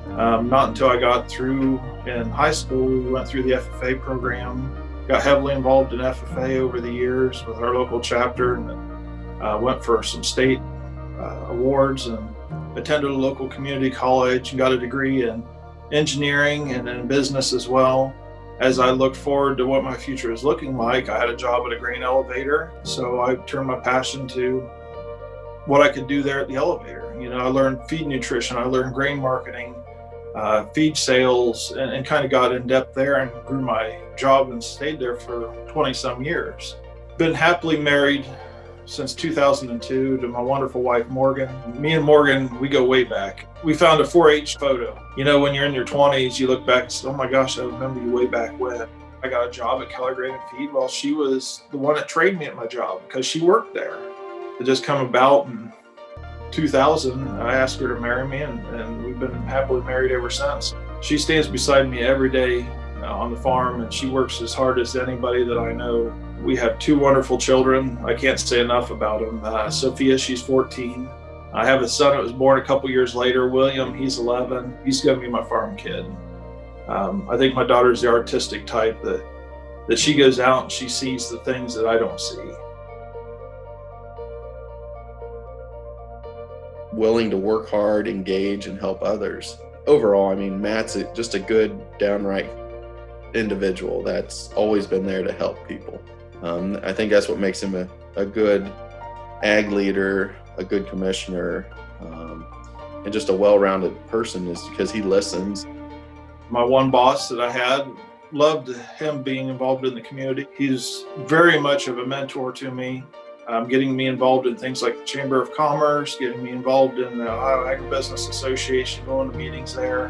Not until I got through in high school, we went through the FFA program, got heavily involved in FFA over the years with our local chapter, and went for some state awards and attended a local community college and got a degree in engineering and in business as well. As I looked forward to what my future is looking like, I had a job at a grain elevator. So I turned my passion to what I could do there at the elevator. I learned feed nutrition, I learned grain marketing, feed sales, and kind of got in depth there and grew my job and stayed there for 20 some years. Been happily married since 2002 to my wonderful wife, Morgan. Me and Morgan, we go way back. We found a 4-H photo. When you're in your 20s, you look back and say, oh my gosh, I remember you way back when. I got a job at Caligrated Feed while she was the one that trained me at my job because she worked there. It just come about in 2000. I asked her to marry me and we've been happily married ever since. She stands beside me every day on the farm and she works as hard as anybody that I know. We have 2 wonderful children. I can't say enough about them. Sophia, she's 14. I have a son that was born a couple years later, William, he's 11. He's gonna be my farm kid. I think my daughter's the artistic type that she goes out and she sees the things that I don't see. Willing to work hard, engage, and help others. Overall, Matt's just a good, downright individual that's always been there to help people. I think that's what makes him a good ag leader, a good commissioner, and just a well-rounded person is because he listens. My one boss that I had, loved him being involved in the community. He's very much of a mentor to me, getting me involved in things like the Chamber of Commerce, getting me involved in the Ohio Agribusiness Association, going to meetings there,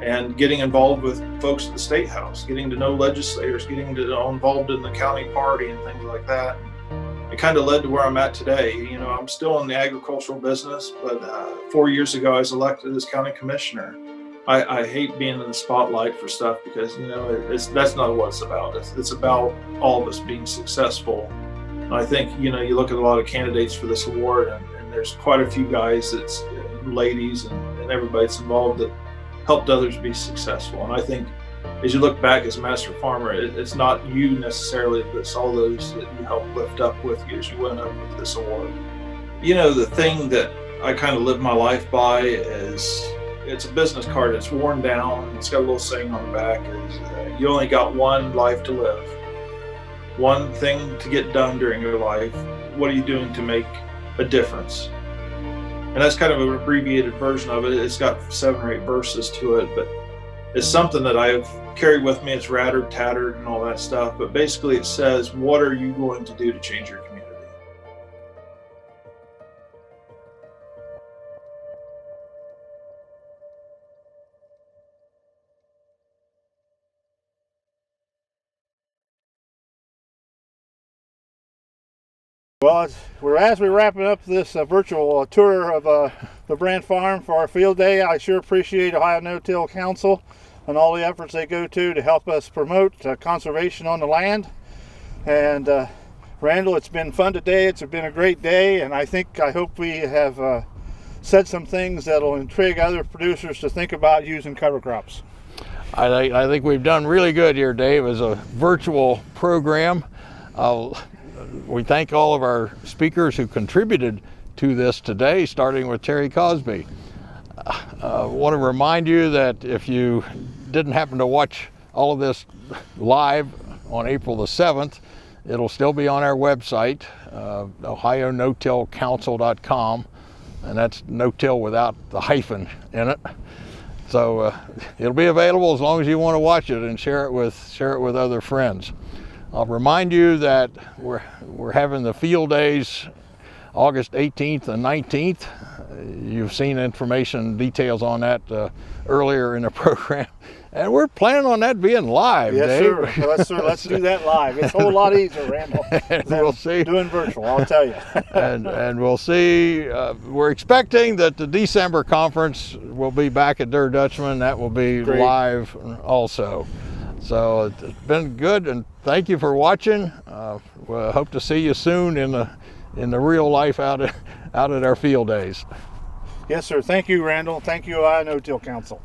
and getting involved with folks at the State House, getting to know legislators, getting to know involved in the county party and things like that. It kind of led to where I'm at today. I'm still in the agricultural business, but 4 years ago I was elected as county commissioner. I hate being in the spotlight for stuff because that's not what it's about. It's about all of us being successful. And I think you look at a lot of candidates for this award, and there's quite a few guys that's ladies and everybody that's involved that helped others be successful. And I think as you look back as a master farmer, it's not you necessarily, but it's all those that you helped lift up with you as you went up with this award. The thing that I kind of live my life by is, it's a business card. It's worn down. It's got a little saying on the back. Is you only got one life to live. One thing to get done during your life. What are you doing to make a difference? And that's kind of an abbreviated version of it. It's got 7 or 8 verses to it, but it's something that I've carried with me. It's rattered, tattered, and all that stuff. But basically it says, what are you going to do to change your community? Well, as we're wrapping up this virtual tour of the Brandt Farm for our field day, I sure appreciate Ohio No-Till Council and all the efforts they go to help us promote conservation on the land. And Randall, it's been fun today. It's been a great day, and I hope we have said some things that'll intrigue other producers to think about using cover crops. I think we've done really good here, Dave, as a virtual program. We thank all of our speakers who contributed to this today, starting with Terry Cosby. I want to remind you that if you didn't happen to watch all of this live on April the 7th, it'll still be on our website, OhioNoTillCouncil.com, and that's no-till without the hyphen in it. So it'll be available as long as you want to watch it and share it with other friends. I'll remind you that we're having the field days August 18th and 19th. You've seen information, details on that earlier in the program. And we're planning on that being live, yes, Dave. Sir. Yes, sir. Let's do that live. It's a whole lot easier, Randall, and we'll see. Doing virtual, I'll tell you. and we'll see. We're expecting that the December conference will be back at Der Dutchman. That will be Great. Live also. So it's been good, and thank you for watching. We'll hope to see you soon in the real life out at our field days. Yes, sir. Thank you, Randall. Thank you, Ohio No-Till Council.